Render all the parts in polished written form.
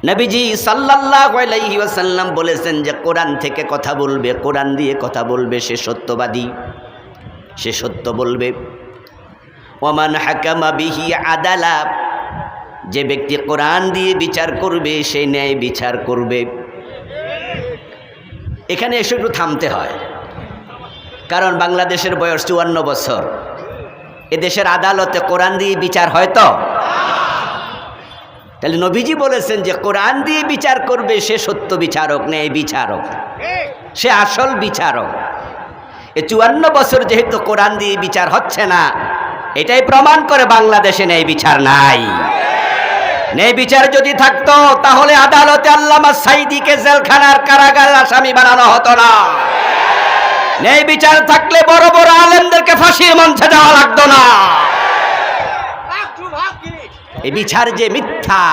নবীজি সাল্লাল্লাহু আলাইহি ওয়াসাল্লাম বলেছেন যে কোরআন থেকে কথা বলবে, কোরআন দিয়ে কথা বলবে, সে সত্যবাদী, সে সত্য বলবে। ওমান হাকামা বিহি আদালা, যে ব্যক্তি কোরআন দিয়ে বিচার করবে সে ন্যায় বিচার করবে। এখানে এসে একটু থামতে হয়, কারণ বাংলাদেশের বয়স 54 বছর। এদেশের আদালতে কোরআন দিয়ে বিচার হয় তো? তাহলে নবীজি বলেছেন যে কোরআন দিয়ে বিচার করবে সে সত্য বিচারক, ন্যায় বিচারক, সে আসল বিচারক। এ 54 বছর যেহেতু কোরআন দিয়ে বিচার হচ্ছে না, এটাই প্রমাণ করে বাংলাদেশে ন্যায় বিচার নাই। ন্যায় বিচার যদি থাকতো তাহলে আদালতে আল্লামা সাঈদীকে জেলখানার কারাগারের আসামি বানানো হতো না। ন্যায় বিচার থাকলে বড় বড় আলেমদেরকে ফাঁসির মঞ্চে যাওয়া লাগতো না। এই বিচার যে মিথ্যা,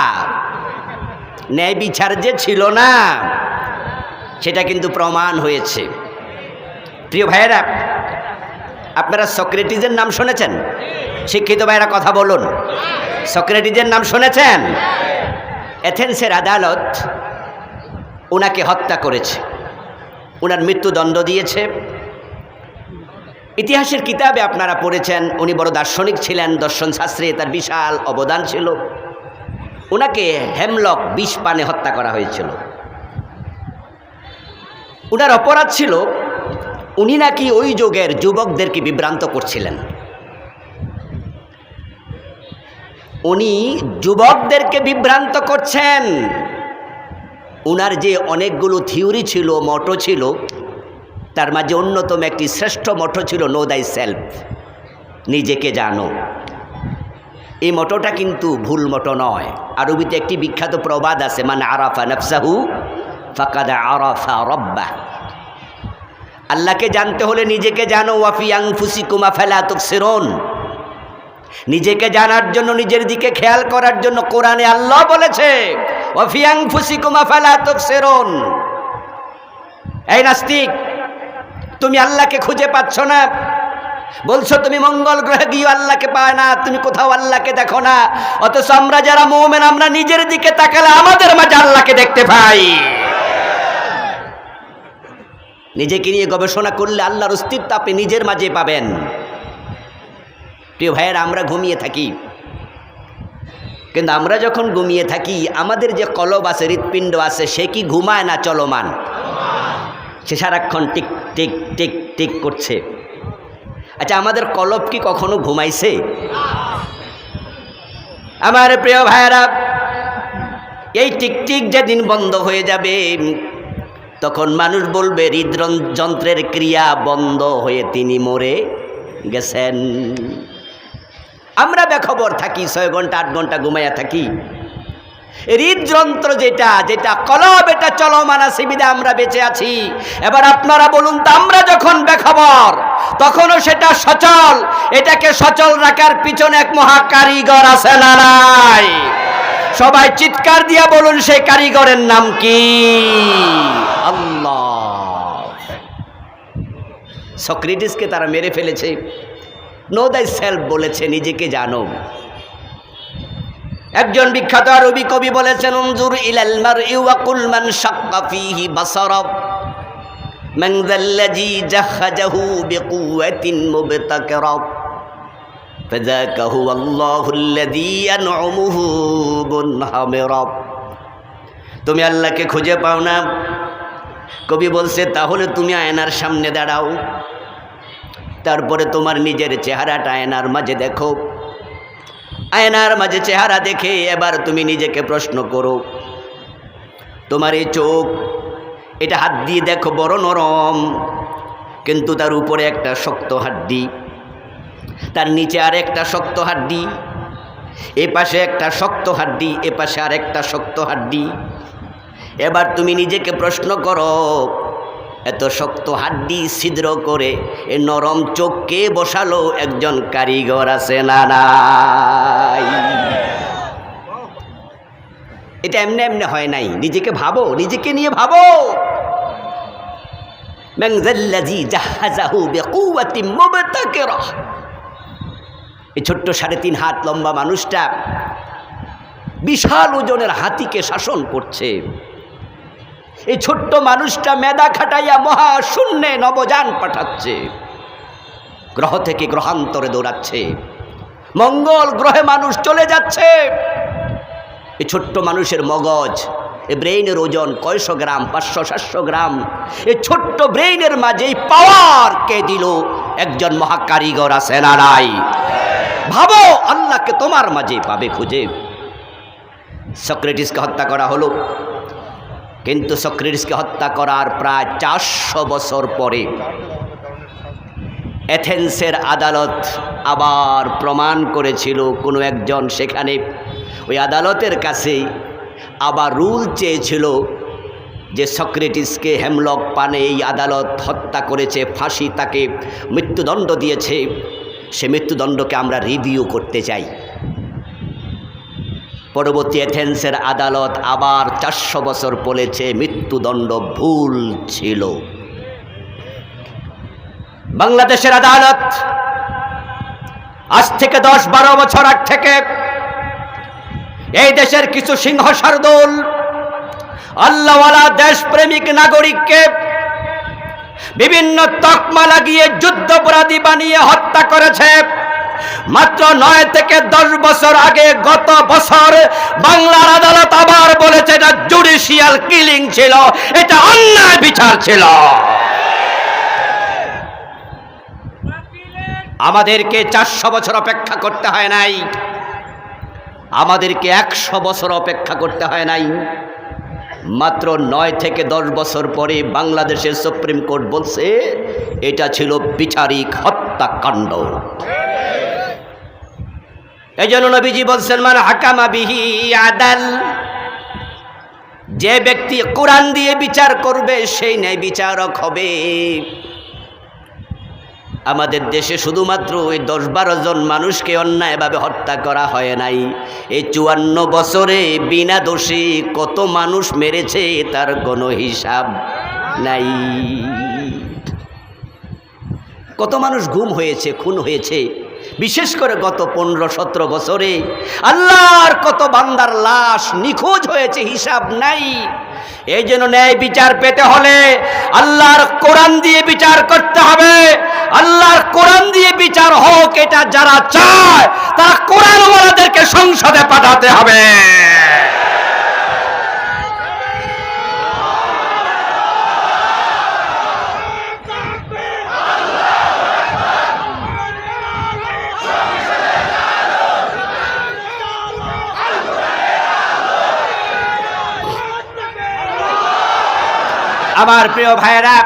ন্যায় বিচার যে ছিল না, সেটা কিন্তু প্রমাণ হয়েছে। প্রিয় ভাইয়েরা, আপনারা সক্রেটিসের নাম শুনেছেন? শিক্ষিত ভাইয়েরা কথা বলুন, সক্রেটিসের নাম শুনেছেন? এথেন্সের আদালত ওনাকে হত্যা করেছে, ওনার মৃত্যুদণ্ড দিয়েছে। ইতিহাসের কিতাবে আপনারা পড়েছেন, উনি বড় দার্শনিক ছিলেন, দর্শন শাস্ত্রে তার বিশাল অবদান ছিল। ওনাকে হেমলক বিষ পানে হত্যা করা হয়েছিল। ওনার অপরাধ ছিল উনি নাকি ওই যুগের যুবকদেরকে বিভ্রান্ত করছিলেন। উনি যুবকদেরকে বিভ্রান্ত করছেন। উনার যে অনেকগুলো থিওরি ছিল, মটো ছিল, তার মাঝে অন্যতম একটি শ্রেষ্ঠ মটো ছিল নো দাই সেলফ, নিজেকে জানো। এই মটোটা কিন্তু ভুল মটো নয়। আরবিতে একটি বিখ্যাত প্রবাদ আছে, মান আরাফা নাফসাহু ফাকাদ আরাফা রাব্বাহ। আল্লাহকে জানতে হলে নিজেকে জানো। ওয়াফি আনফুসিকুম আফালা তুবসিরুন, নিজেকে জানার জন্য, নিজের দিকে খেয়াল করার জন্য কোরআনে আল্লাহ বলেছে ওয়াফি আনফুসিকুম আফালা তুবসিরুন। এই নাস্তিক, তুমি আল্লাহকে খুঁজে পাচ্ছ না, বলছো তুমি মঙ্গল গ্রহে গিয়ে আল্লাহকে পায় না, তুমি কোথাও আল্লাহকে দেখো না। অথচ আমরা যারা মুমিন, আমরা নিজের দিকে তাকালে আমাদের মাঝে আল্লাহকে দেখতে পাই। নিজেকে নিয়ে গবেষণা করলে আল্লাহর অস্তিত্ব আপনি নিজের মাঝে পাবেন। প্রিয় ভাইয়েরা, আমরা ঘুমিয়ে থাকি, কিন্তু আমরা যখন ঘুমিয়ে থাকি আমাদের যে কলব আছে, হৃৎপিণ্ড আছে, সে কি ঘুমায় না চলমান? সে সারাক্ষণ টিক টিক টিক টিক করছে। আচ্ছা, আমাদের কলব কি কখনো ঘুমাইছে? আমার প্রিয় ভাইয়েরা, এই টিকটিক যেদিন বন্ধ হয়ে যাবে তখন মানুষ বলবে হৃদযন্ত্রের ক্রিয়া বন্ধ হয়ে তিনি মরে গেছেন। আমরা বেখবর থাকি, 6 ঘন্টা 8 ঘন্টা ঘুমাইয়া থাকি। হৃদযন্ত্র যেটা কলব, এটা চলমান আছে বিধায় আমরা বেঁচে আছি। এবার আপনারা বলুন তো, আমরা যখন বেখবর তখনও সেটা সচল। এটাকে সচল রাখার পিছনে এক মহা কারিগর আছে না নাই? সবাই চিৎকার দিয়া বলুন, সেই কারিগরের নাম কি? আল্লাহ। সক্রেটিসকে তারা মেরে ফেলেছে। নো দাই সেলফ বলেছে, নিজেকে জানো। একজন বিখ্যাত আরবি কবি বলেছেন, উনজুর ইলাল মারই ওয়া কুল মান শাক্কা ফীহি বাসারা মান যাল্লাযী জাহাজাহু বিকুওয়াতিন মুবতাকিরা ফাযাকা হুয়াল্লাহুল্লাযী ইয়ানউমুহু মুনহামিরা। তুমি আল্লাহকে খুঁজে পাও না? কবি বলছে, তাহলে তুমি আয়নার সামনে দাঁড়াও, তারপরে তোমার নিজের চেহারাটা আয়নার মাঝে দেখো। আয়নার মাঝে চেহারা দেখে এবার তুমি নিজেকে প্রশ্ন করো, তোমার এই চোখ, এটা হাত দিয়ে দেখো বড় নরম, কিন্তু তার উপরে একটা শক্ত হাড্ডি, তার নিচে আর একটা শক্ত হাড্ডি, এ পাশে একটা শক্ত হাড্ডি, এ পাশে আর একটা শক্ত হাড্ডি। এবার তুমি নিজেকে প্রশ্ন করো, এত শক্ত হাড্ডি ছিদ্র করে এ নরম চোখকে বসালো একজন কারিগর আছে না নাই? এটা এমনি এমনি হয় নাই। নিজেকে ভাবো, নিজেকে নিয়ে ভাবো। মান যাল্লাযী জাহাজাহু বিকুওয়াতিন মুবতাকিরা। এই ছোট্ট 3.5 হাত লম্বা মানুষটা বিশাল ওজনের হাতিকে শাসন করছে। এই ছোট্ট মানুষটা মেধা খাটাইয়া মহাশূন্যে নবযান পাঠাচ্ছে, গ্রহ থেকে গ্রহান্তরে দৌড়াচ্ছে, মঙ্গল গ্রহে মানুষ চলে যাচ্ছে। এই ছোট্ট মানুষের মগজ, এই ব্রেইনের ওজন কয়শো গ্রাম, 500-700 গ্রাম। এই ছোট্ট ব্রেইনের মাঝে এই পাওয়ার কে দিল? একজন মহাকারিগর আছে না নাই? ভাবো, আল্লাহকে তোমার মাঝে পাবে খুঁজে। সক্রেটিসকে হত্যা করা হলো, কিন্তু সক্রেটিসকে হত্যা করার প্রায় 400 বছর পরে এথেন্সের আদালত আবার প্রমাণ করেছিল কোনো একজন সেখানে ওই আদালতের কাছে আবার রুল চেয়েছিল যে সক্রেটিসকে হেমলক পানে এই আদালত হত্যা করেছে, ফাঁসি তাকে মৃত্যুদণ্ড দিয়েছে, সে মৃত্যুদণ্ডকে আমরা রিভিউ করতে চাই। পরবর্তী এথেন্সের আদালত আবার 400 বছর বলেছে মৃত্যুদণ্ড ভুল ছিল। বাংলাদেশের আদালত আজ থেকে 10-12 বছর আগ থেকে এই দেশের কিছু সিংহ শার্দুল আল্লাহওয়ালা দেশপ্রেমিক নাগরিককে বিভিন্ন তকমা লাগিয়ে যুদ্ধাপরাধী বানিয়ে হত্যা করেছে। মাত্র 9 থেকে 10 বছর আগে গত বছর বাংলার আদালত আবার বলেছে এটা জুডিশিয়াল কিলিং ছিল, এটা অন্যায় বিচার ছিল। আমাদেরকে 400 বছর অপেক্ষা করতে হয় নাই, আমাদেরকে 100 বছর অপেক্ষা করতে হয় নাই। মাত্র 9 থেকে 10 বছর পরে বাংলাদেশের সুপ্রিম কোর্ট বলছে এটা ছিল বিচারিক হত্যাকাণ্ড। এই জন্য নবীজি বলছেন মান হাকামা বিহি আদাল, যে ব্যক্তি কোরআন দিয়ে বিচার করবে সেই ন্যায় বিচারক হবে। আমাদের দেশে শুধুমাত্র ওই 10-12 জন মানুষকে অন্যায়ভাবে হত্যা করা হয় নাই, এই 54 বছরে বিনা দোষী কত মানুষ মেরেছে তার কোনো হিসাব নাই। কত মানুষ গুম হয়েছে, খুন হয়েছে, বিশেষ করে গত 15-17 বছরে আল্লাহর কত বান্দার লাশ নিখোঁজ হয়েছে, হিসাব নাই। এই জন্য ন্যায় বিচার পেতে হলে আল্লাহর কোরআন দিয়ে বিচার করতে হবে। আল্লাহর কোরআন দিয়ে বিচার হোক, এটা যারা চায় তারা কোরআনওয়ালাদেরকে সংসদে পাঠাতে হবে। আমার প্রিয় ভাইয়েরা,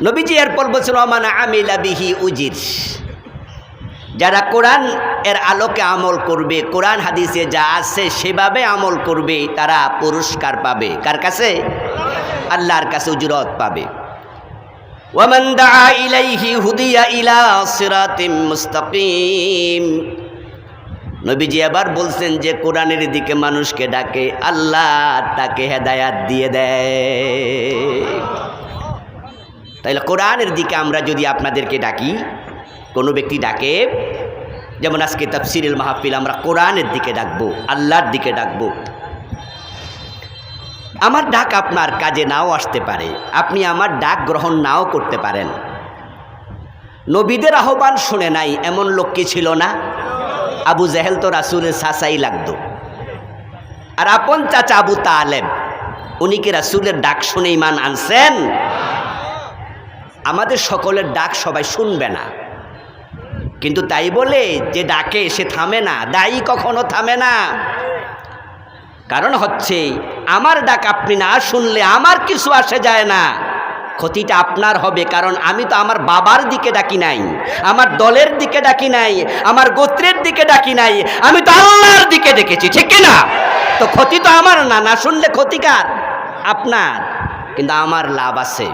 নবীজি এরপর বলছেন ওমান আমিলা বিহি উজির, যারা কোরআন এর আলোকে আমল করবে, কোরআন হাদিসে যা আছে সেভাবে আমল করবে, তারা পুরস্কার পাবে। কার কাছে? আল্লাহর কাছে উজরত পাবে। ওয়ামান দাআ ইলাইহি হুদিয়া ইলা সিরাতিম মুস্তাকিম। নবীজি আবার বলছেন যে কোরআনের দিকে মানুষকে ডাকে, আল্লাহ তাকে হেদায়াত দিয়ে দেয়। তাইলে কোরআনের দিকে আমরা যদি আপনাদেরকে ডাকি, কোনো ব্যক্তি ডাকে, যেমন আজকে তাফসিরুল মাহফিল, আমরা কোরআনের দিকে ডাকবো, আল্লাহর দিকে ডাকবো। আমার ডাক আপনার কাজে নাও আসতে পারে, আপনি আমার ডাক গ্রহণ নাও করতে পারেন। নবীদের আহ্বান শুনে নাই এমন লোক কি ছিল না? আবু জেহেল তো রাসূলের চাচাই লাগতো, আর আপন চাচা আবু তালেব, উনি কি রাসূলের ডাক শুনে ঈমান আনছেন? আমাদের সকলের ডাক সবাই শুনবে না, কিন্তু তাই বলে যে ডাকে সে থামে না, দায়ী কখনো থামে না। কারণ হচ্ছে আমার ডাক আপনি না শুনলে আমার কিছু আসে যায় না, ক্ষতিটা আপনার হবে। কারণ আমি তো আমার বাবার দিকে ডাকি নাই, আমার দলের দিকে ডাকি নাই, আমার গোত্রের দিকে ডাকি নাই, আমি তো আল্লাহর দিকে ডেকেছি, ঠিক কিনা? তো ক্ষতি তো আমার না, না শুনলে ক্ষতিকার আপনার, কিন্তু আমার লাভ আছে।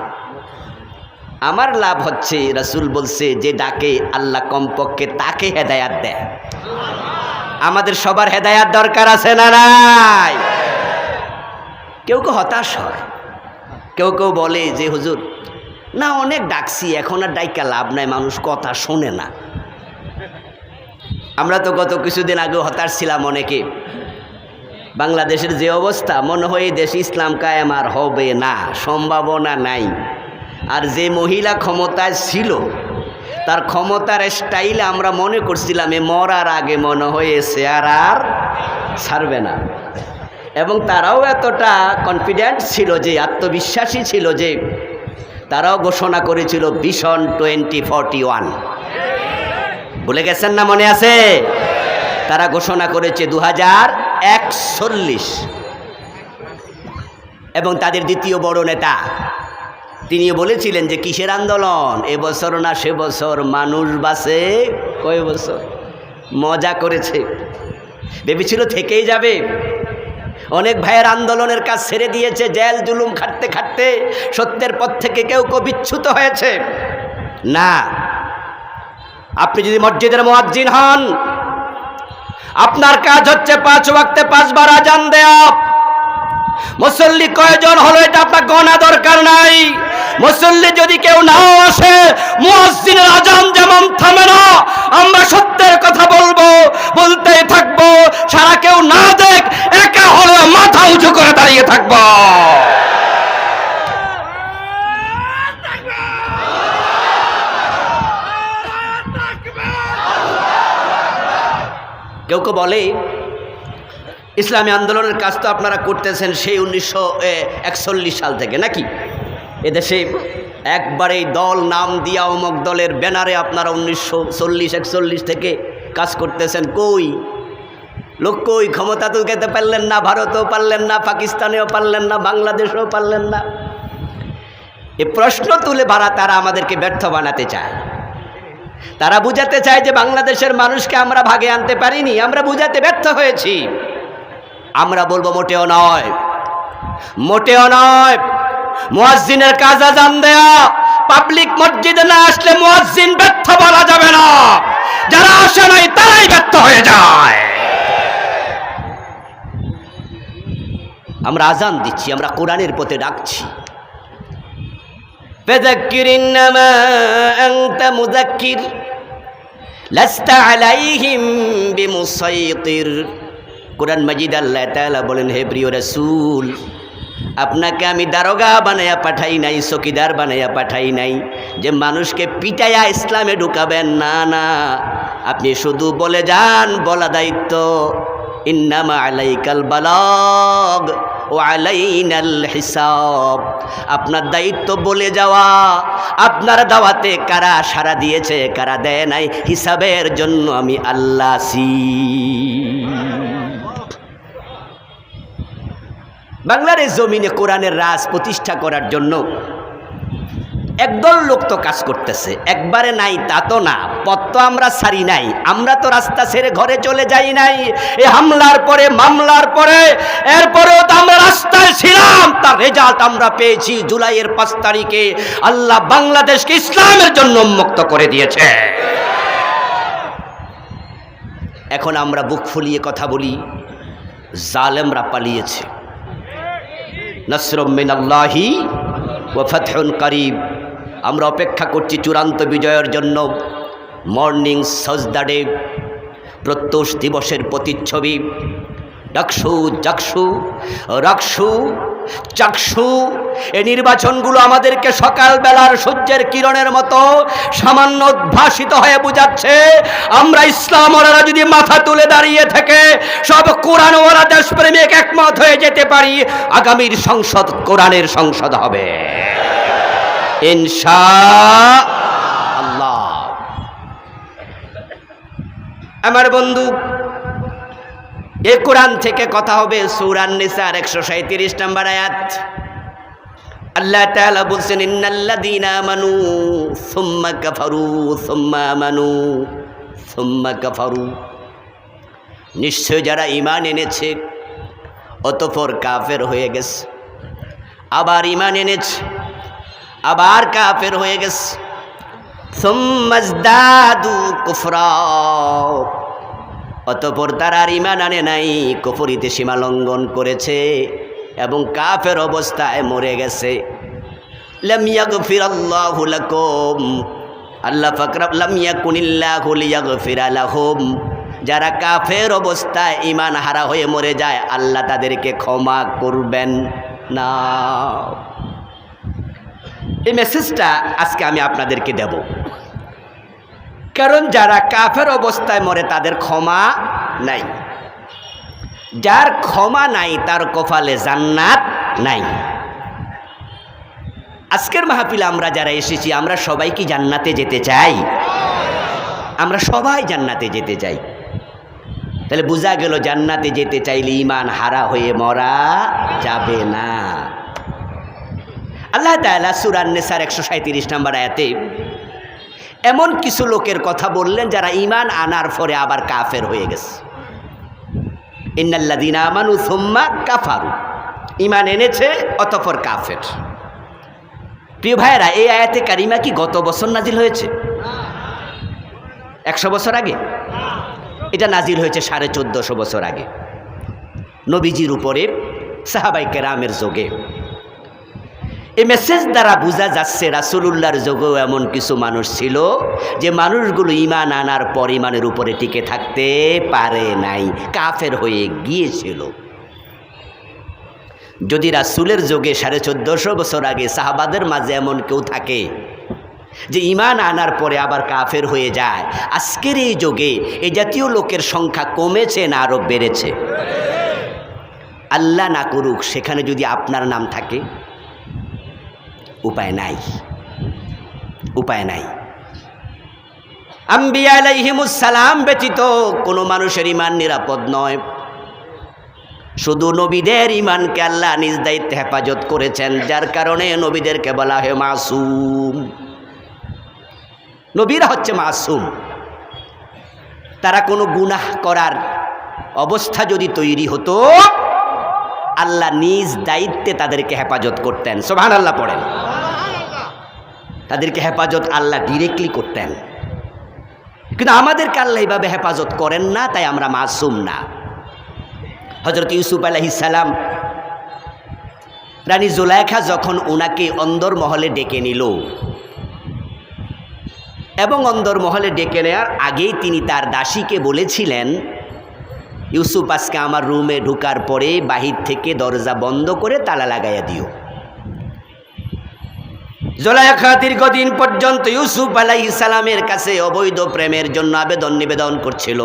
আমার লাভ হচ্ছে রাসূল বলছে যে ডাকে আল্লাহ কমপক্ষে তাকে হেদায়াত দেয়। আমাদের সবার হেদায়াত দরকার আছে না নাই? কেউ কেউ হতাশ হয়, কেউ কেউ বলে যে হুজুর না অনেক ডাকছি, এখন আর ডাইকা লাভ নাই, মানুষ কথা শোনে না। আমরা তো গত কিছুদিন আগে হতাশ ছিলাম অনেকে, বাংলাদেশের যে অবস্থা, মনে হয় এই দেশ ইসলাম কায়েম আর হবে না, সম্ভাবনা নাই। আর যে মহিলা ক্ষমতায় ছিল, তার ক্ষমতার স্টাইলে আমরা মনে করছিলাম এ মরার আগে মনে হয়েছে আর ছাড়বে না। এবং তারাও এতটা কনফিডেন্ট ছিল, যে আত্মবিশ্বাসী ছিল, যে তারাও ঘোষণা করেছিল ভিশন 2041। ভুলে গেছেন না? মনে আছে? তারা ঘোষণা করেছে 2041। এবং তাদের দ্বিতীয় বড় নেতা তিনি বলেছিলেন যে কিসের আন্দোলন, এবছর না সে বছর মানুষ বাঁচে কয় বছর। মজা করেছে, ভেবেছিল থেকেই যাবে। অনেক ভাইয়ের আন্দোলনের কাজ ছেড়ে দিয়েছে, জেল জুলুম খাটতে খাটতে সত্যের পথ থেকে কেউ কেউ বিচ্যুত হয়েছে। না, আপনি যদি মসজিদের মুয়াজ্জিন হন, আপনার কাজ হচ্ছে 5 ওয়াক্তে 5 বার আজান দেয়া। মুসল্লি কয়জন হলো এটা আপনার গণা দরকার নাই। মুসল্লি যদি কেউ নাও আসে, মুয়াজ্জিনের আজান যেমন থামে না, আমরা সত্যের কথা বলবো, বলতেই থাকবো। সারা কেউ না দেখ, একা হলে মাথা উঁচু করে দাঁড়িয়ে থাকবো। কেউ কেউ বলে ইসলামী আন্দোলনের কাজ তো আপনারা করতেছেন সেই 1941 সাল থেকে, নাকি? এদেশে একবারেই দল নাম দিয়া অমুক দলের ব্যানারে আপনারা 1940-41 থেকে কাজ করতেছেন। কই লোক, কই? ক্ষমতা তো খেতে পারলেন না, ভারতেও পারলেন না, পাকিস্তানেও পারলেন না, বাংলাদেশেও পারলেন না। এ প্রশ্ন তুলে তারা আমাদেরকে ব্যর্থ বানাতে চায়। তারা বুঝাতে চায় যে বাংলাদেশের মানুষকে আমরা ভাগে আনতে পারিনি, আমরা বুঝাতে ব্যর্থ হয়েছি। আমরা বলবো মোটেও নয়, মোটেও নয়। মুয়াজ্জিনের কাজ আজান দেয়া। পাবলিক মসজিদে না আসলে মুয়াজ্জিন ব্যর্থ বলা যাবে না, যারা আসে নাই তারাই ব্যর্থ হয়ে যায়। আমরা আজান দিচ্ছি, আমরা কোরআনের পথে ডাকছি। ফাযাক্কির ইন্নামা আনতা মুযাক্কির লাস্তা আলাইহিম বিমুসাইতির। কোরআন মাজিদ আল্লাহ তাআলা বলেন, হে প্রিয় রাসূল, আপনাকে আমি দারোগা বানাইয়া পাঠাই নাই, চকিদার বানাইয়া পাঠাই নাই যে মানুষকে পিটাইয়া ইসলামে ঢুকাবেন। না না, আপনি শুধু বলে যান, বলা দায়িত্ব। ইন্নামা আলাইকাল বালাগ ওয়া আলাইনাল হিসাব। আপনার দায়িত্ব বলে যাওয়া। আপনার দাওয়াতে কারা সাড়া দিয়েছে, কারা দেয় নাই, হিসাবের জন্য আমি আল্লাহ আছি। বাংলার এই জমিনে কোরআনের রাজ প্রতিষ্ঠা করার জন্য একদল লোক তো কাজ করতেছে, একবারে নাই তা তো না। পথ তো আমরা ছাড়ি নাই, আমরা তো রাস্তা ছেড়ে ঘরে চলে যাই নাই। এই হামলার পরে, মামলার পরে, এরপরেও তো আমরা রাস্তায় ছিলাম। তার রেজাল্ট আমরা পেয়েছি জুলাইয়ের 5 তারিখে। আল্লাহ বাংলাদেশকে ইসলামের জন্য উন্মুক্ত করে দিয়েছে। এখন আমরা বুক ফুলিয়ে কথা বলি, জালেমরা পালিয়েছে। নাসরুম মিনাল্লাহি ওয়া ফাতহুন করিব। আমরা অপেক্ষা করছি চূড়ান্ত বিজয়ের জন্য। মর্নিং সাজদা ডে, প্রত্যুষ দিবসের প্রতিচ্ছবি। ডাকসু, জাকসু, রাকসু, চাকসু, এই নির্বাচনগুলো আমাদেরকে সকালবেলার সূর্যের কিরণের মতো সামান্য উদ্ভাসিত হয়ে বুঝাচ্ছে আমরা ইসলামওয়ালারা যদি মাথা তুলে দাঁড়িয়ে থাকে, সব কোরআনওয়ালা দেশপ্রেমিক একমত হয়ে যেতে পারি, আগামীর সংসদ কোরআনের সংসদ হবে ইনশাআল্লাহ। আমার বন্ধু, এ কোরআন থেকে কথা হবে সূরা নিসার 137 নম্বর আয়াত। আল্লাহ তাআলা বলছেন, ইন্নাল্লাযীনা আমানু সুম্মা কাফারু সুম্মা আমানু সুম্মা কাফারু। নিশ্চয় যারা ঈমান এনেছে অতঃপর কাফের হয়ে গেছে, আবার ঈমান এনেছে, আবার কাফের হয়ে গেছে। সুম্মা ইজদাদু কুফরা, অতঃপর তারা আর ঈমান আনে নাই, কুফরিতে সীমা লঙ্ঘন করেছে এবং কাফের অবস্থায় মরে গেছে। লাম ইয়াগফিরাল্লাহু লাকুম, আল্লাহ পাক লাম ইয়াকুনিল্লাহু লিয়াগফিরা লাহুম, যারা কাফের অবস্থায় ঈমান হারা হয়ে মরে যায় আল্লাহ তাদেরকে ক্ষমা করবেন না। এই মেসেজটা আজকে আমি আপনাদেরকে দেব, কারণ যারা কাফের অবস্থায় মরে তাদের ক্ষমা নাই। যার ক্ষমা নাই তার কপালে জান্নাত নাই। আজকের মাহফিলে আমরা যারা এসেছি আমরা সবাই কি জান্নাতে যেতে চাই? আমরা সবাই জান্নাতে যেতে চাই। তাহলে বোঝা গেল জান্নাতে যেতে চাইলে ঈমান হারা হয়ে মরা যাবে না। আল্লাহ তাআলা সূরা আন-নিসার 137 নম্বর আয়াতে এমন কিছু লোকের কথা বললেন যারা ঈমান আনার পরে আবার কাফের হয়ে গেছে। ইন্নাল্লাযীনা আমানু সুম্মা কাফারু, ঈমান এনেছে অতঃপর কাফের। প্রিয় ভাইয়েরা, এই আয়াতে কারিমা কি গত বছর নাজিল হয়েছে? 100 বছর আগে? এটা নাজিল হয়েছে 1450 বছর আগে নবীজির উপরে, সাহাবায়ে কেরামের যুগে। এই মেসেজ দ্বারা বোঝা যাচ্ছে রাসূলুল্লাহর যুগেও এমন কিছু মানুষ ছিল যে মানুষগুলো ঈমান আনার পর ঈমানের উপরে টিকে থাকতে পারে নাই, কাফের হয়ে গিয়েছিল। যদি রাসূলের যুগে 1450 বছর আগে সাহাবাদের মাঝে এমন কেউ থাকে যে ঈমান আনার পরে আবার কাফের হয়ে যায়, আজকের এই যুগে এই জাতীয় লোকের সংখ্যা কমেছে না আরো বেড়েছে? আল্লাহ না করুক সেখানে যদি আপনার নাম থাকে, উপায় নাই, উপায় নাই। আম্বিয়া আলাইহিমুস সালাম ব্যতীত কোনো মানুষের ঈমান নিরাপদ নয়। শুধু নবীদের ঈমানকে আল্লাহ নিজ দায়িত্বে হেফাজত করেছেন, যার কারণে নবীদেরকে বলা হয় মাসুম। নবীরা হচ্ছে মাসুম। তারা কোনো গুনাহ করার অবস্থা যদি তৈরি হতো আল্লাহ নিজ দায়িত্বে তাদেরকে হেফাজত করতেন। সুবহানাল্লাহ পড়েন। তাদেরকে হেফাজত আল্লাহ ডিরেক্টলি করতেন, কিন্তু আমাদেরকে আল্লাহ এইভাবে হেফাজত করেন না, তাই আমরা মাসুম না। হযরত ইউসুফ আলাইহিস সালাম, রানী জুলাইখা যখন ওনাকে অন্দরমহলে ডেকে নিল এবং অন্দরমহলে ডেকে নেওয়ার আগেই তিনি তার দাসীকে বলেছিলেন, ইউসুফ আজকে আমার রুমে ঢুকার পরে বাহির থেকে দরজা বন্ধ করে তালা লাগাইয়া দিও। জুলাইখা দীর্ঘদিন পর্যন্ত ইউসুফ আলাইহিস সালামের কাছে অবৈধ প্রেমের জন্য আবেদন নিবেদন করছিল।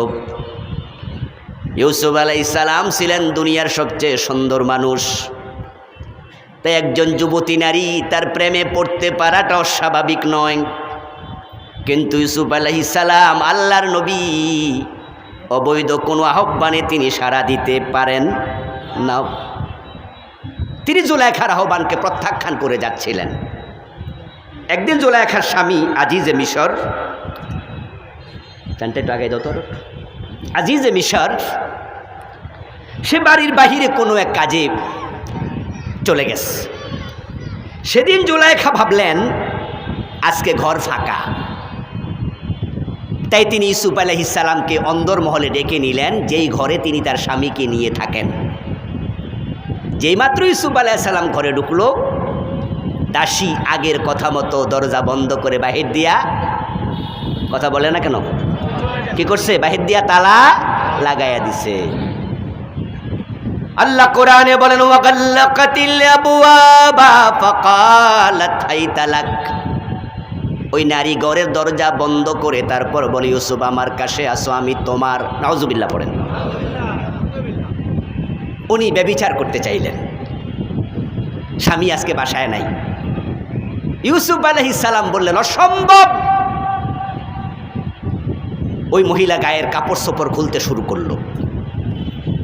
ইউসুফ আলাইহিস সালাম ছিলেন দুনিয়ার সবচেয়ে সুন্দর মানুষ, তাই একজন যুবতী নারী তার প্রেমে পড়তে পারাটা অস্বাভাবিক নয়। কিন্তু ইউসুফ আলাইহিস সালাম আল্লাহর নবী, অবৈধ কোনো আহ্বানে তিনি সাড়া দিতে পারেন না। তিনি জুলাইখার আহ্বানকে প্রত্যাখ্যান করে যাচ্ছিলেন। একদিন জুলাইখার স্বামী আজিজে মিশর, আজিজে মিশর সে বাড়ির বাহিরে কোনো এক কাজে চলে গেছে। সেদিন জুলাইখা ভাবলেন আজকে ঘর ফাঁকা, তাই তিনি ইউসুফ আলাইহিস সালামকে অন্দরমহলে ডেকে নিলেন, যেই ঘরে তিনি তার স্বামীকে নিয়ে থাকেন। যেই মাত্র ইউসুফ আলাইহিস সালাম ঘরে ঢুকলো, দাসী আগের কথা মতো দরজা বন্ধ করে বাহির দিয়া, কথা বলে না কেন, কি করছে? বাহির দিয়া তালা লাগাইয়া দিছে। আল্লাহ কোরআনে বলেন, ওয়াগাল্লাকাতিল আবওয়াবা ফাকালাত হাইতা লাক। ওই নারী ঘরের দরজা বন্ধ করে তারপর বলে, ইউসুফ আমার কাছে আসো, আমি তোমার। নাউজুবিল্লাহ পড়েন। উনি ব্যভিচার করতে চাইলেন, স্বামী আজকে বাসায় নাই। ইউসুফ আলাইহিস সালাম বললেন অসম্ভব। ওই মহিলা গায়ের কাপড় চোপড় খুলতে শুরু করলো।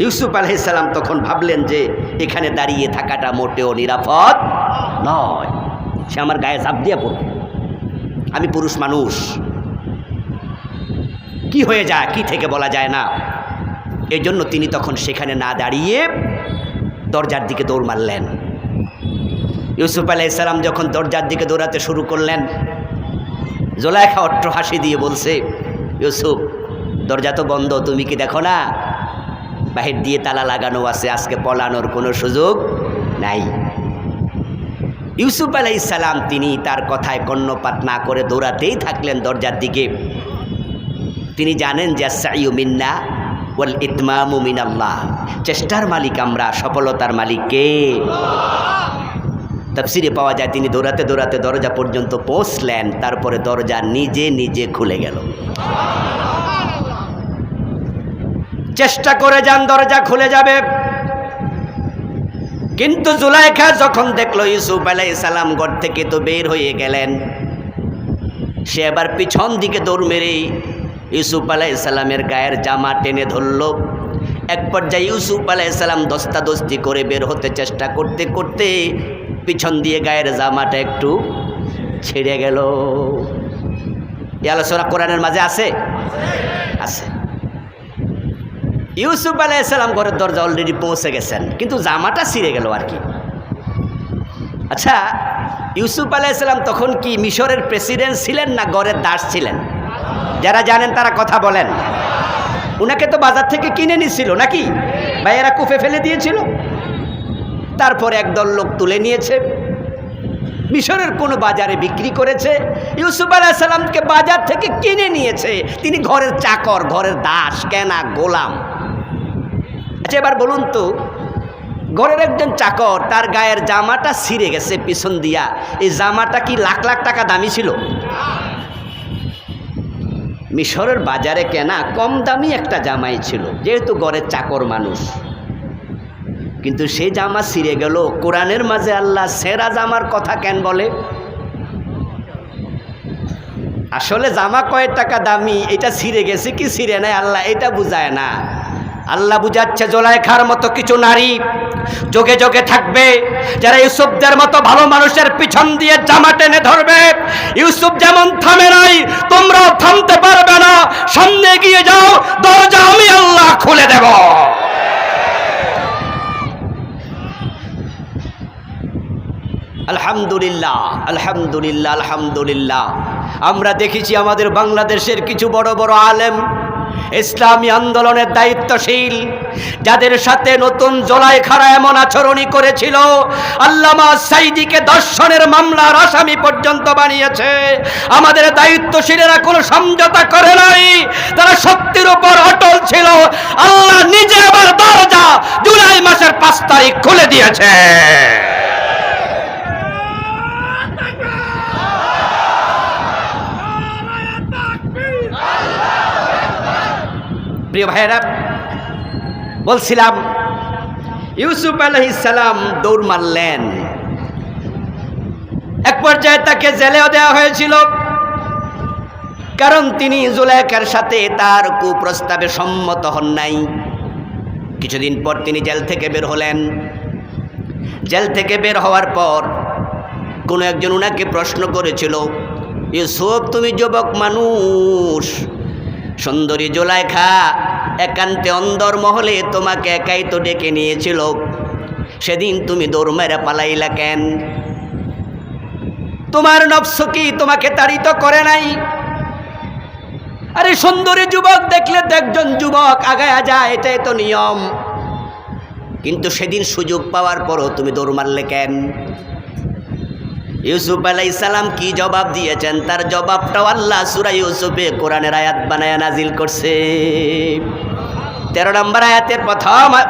ইউসুফ আলাইহিস সালাম তখন ভাবলেন যে এখানে দাঁড়িয়ে থাকাটা মোটেও নিরাপদ নয়, সে আমার গায়ে ঝাঁপ দিয়ে পড়বে, আমি পুরুষ মানুষ, কি হয়ে যায় কি থেকে বলা যায় না। এই জন্য তিনি তখন সেখানে না দাঁড়িয়ে দরজার দিকে দৌড় মারলেন। ইউসুফ আলাইহিস সালাম যখন দরজার দিকে দৌড়াতে শুরু করলেন, জুলাইখা অট্ট হাসি দিয়ে বলছে, ইউসুফ দরজা তো বন্ধ, তুমি কি দেখো না বাহির দিয়ে তালা লাগানো আছে, আজকে পলানোর কোনো সুযোগ নাই। ইউসুফ আলাইহিস সালাম তিনি তার কথায় কর্ণপাত না করে দৌড়াতেই থাকলেন দরজার দিকে। তিনি জানেন যে আস-সাইয়ু মিন্না ওয়াল ইতমামু মিনাল্লাহ, চেষ্টার মালিক আমরা, সফলতার মালিক কে? তাফসিরে পাওয়া যায় তিনি দৌড়াতে দৌড়াতে দরজা পর্যন্ত পৌঁছলেন, তারপরে দরজা নিজে নিজে খুলে গেল। চেষ্টা করে যান দরজা খুলে যাবে, কিন্তু জুলাইখা যখন দেখলো ইউসুফ আলাইহিস সালাম ঘর থেকে তো বের হয়ে গেলেন, সে আবার পিছন দিকে দৌড় মেরে ইউসুফ আলাইহিস সালামের গায়ের জামা টেনে ধরল। এক পর্যায়ে ইউসুফ আলাইহিস সালাম দস্তাদস্তি করে বের হতে চেষ্টা করতে করতে পিছন দিয়ে গায়ের জামাটা একটু ছিঁড়ে গেল। এই আলোচনা কোরআনের মাঝে আছে আছে। ইউসুফ আলাইহিস সালাম ঘরের দরজা অলরেডি পৌঁছে গেছেন, কিন্তু জামাটা ছিঁড়ে গেল আর কি। আচ্ছা, ইউসুফ আলাইহিস সালাম তখন কি মিশরের প্রেসিডেন্ট ছিলেন না ঘরের দাস ছিলেন? যারা জানেন তারা কথা বলেন। উনাকে তো বাজার থেকে কিনে নিছিল নাকি? ভাইয়েরা কুফে ফেলে দিয়েছিল, তারপরে একদল লোক তুলে নিয়েছে, মিশরের কোনো বাজারে বিক্রি করেছে। ইউসুফ আলাইহিস সালামকে বাজার থেকে কিনে নিয়েছে, তিনি ঘরের চাকর, ঘরের দাস, কেনা গোলাম। আচ্ছা, এবার বলুন তো, ঘরের একজন চাকর, তার গায়ের জামাটা ছিঁড়ে গেছে পিছন দিয়া, এই জামাটা কি লাখ লাখ টাকা দামি ছিল? মিশরের বাজারে কেনা কম দামি একটা জামাই ছিল, যেহেতু ঘরের চাকর মানুষ। কিন্তু সেই জামা ছিঁড়ে গেল। কোরআনের মাঝে আল্লাহ সেরা জামার কথা কেন বলে? আসলে জামা কয় টাকা দামি, এটা ছিঁড়ে গেছে কি ছিঁড়ে নাই আল্লাহ এটা বুঝায় না। আল্লাহ বুঝাচ্ছে জুলাইখার মতো কিছু নারী যোগে যোগে থাকবে, যারা ইউসুফদের মতো ভালো মানুষের পিছন দিয়ে জামা টেনে ধরবে। ইউসুফ যেমন থামে নাই, তোমরাও থামতে পারবে না। সামনে গিয়ে যাও, দরজা আমি আল্লাহ খুলে দেব। আলহামদুলিল্লাহ, আলহামদুলিল্লাহ, আলহামদুলিল্লাহ। আমরা দেখেছি আমাদের বাংলাদেশের কিছু বড় বড় আলেম, ইসলামী আন্দোলনের দায়িত্বশীল, যাদের সাথে নতুন জুলাইখারা এমন আচরণই করেছিল, আল্লামা সাইদিকে ধর্ষণের মামলার আসামি পর্যন্ত বানিয়েছে। আমাদের দায়িত্বশীলেরা কোনো সমঝোতা করে নাই, তারা সত্যের উপর অটল ছিল। আল্লাহ নিজে আবার দরজা জুলাই মাসের 5 তারিখ খুলে দিয়েছে। প্রিয় ভাইয়েরা, বলছিলাম ইউসুফ আলাইহিস সালাম দৌড় মারলেন। এক পর্যায়ে তাকে জেলেও দেওয়া হয়েছিল, কারণ তিনি জুলাইখার সাথে তার কুপ্রস্তাবে সম্মত হন নাই। কিছুদিন পর তিনি জেল থেকে বের হলেন। জেল থেকে বের হওয়ার পর কোনো একজন উনাকে প্রশ্ন করেছিল, ইউসুফ তুমি যুবক মানুষ, সুন্দরী জুলাইখা একান্তে অন্দর মহলে তোমাকে একাই তো ডেকে নিয়েছিল, সেদিন তুমি দৌড় মেরে পালাইলা কেন? তোমার নফস কি তোমাকে তাড়িত করে নাই? আরে সুন্দরী যুবক দেখলে তো একজন যুবক আগায়া যায়, এটাই তো নিয়ম। কিন্তু সেদিন সুযোগ পাওয়ার পরও তুমি দৌড় মারলে কেন? ইউসুফ আলাইহিস সালাম কি জবাব দিয়েছেন, তার জবাবটাও আল্লাহ সূরা ইউসুফে কোরআনের আয়াত বানায়া নাজিল করছে। 13 নম্বর আয়াতের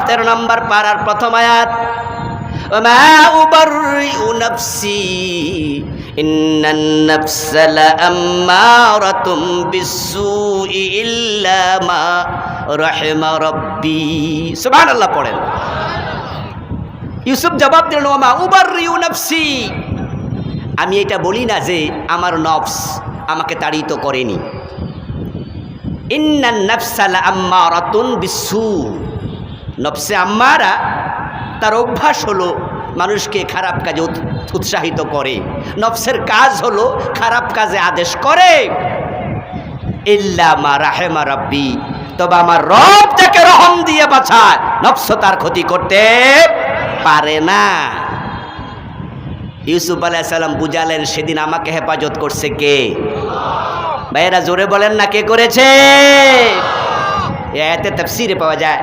13 নম্বর পারার প্রথম আয়াত, ওমা উবাররিউ নাফসি ইন্নান নাফসা লাআম্মারাতুম বিসসুই ইল্লা মা রাহিমা রাব্বি। সুবহানাল্লাহ পড়েন। ইউসুফ জবাব দিলেন, ওমা উবাররিউ নাফসি, আমি এটা বলি না যে আমার নফস আমাকে তাড়িত করেনি। ইন্নান নাফসা লাআম্মারাতুন বিসসু, নফসে আম্মারা তার অভ্যাস হলো মানুষকে খারাপ কাজে উৎসাহিত করে, নফসের কাজ হলো খারাপ কাজে আদেশ করে। ইল্লা মা রাহিমা রাব্বি, তবে আমার রব যাকে রহম দিয়ে বাঁচায় নফস তার ক্ষতি করতে পারে না। ইউসুফ আলাইহিস সালাম বুঝালেন সেদিন আমাকে হেফাজত করছে কে? ভাইয়েরা জোরে বলেন না, কে করেছে? এতে তাফসীরে পাওয়া যায়,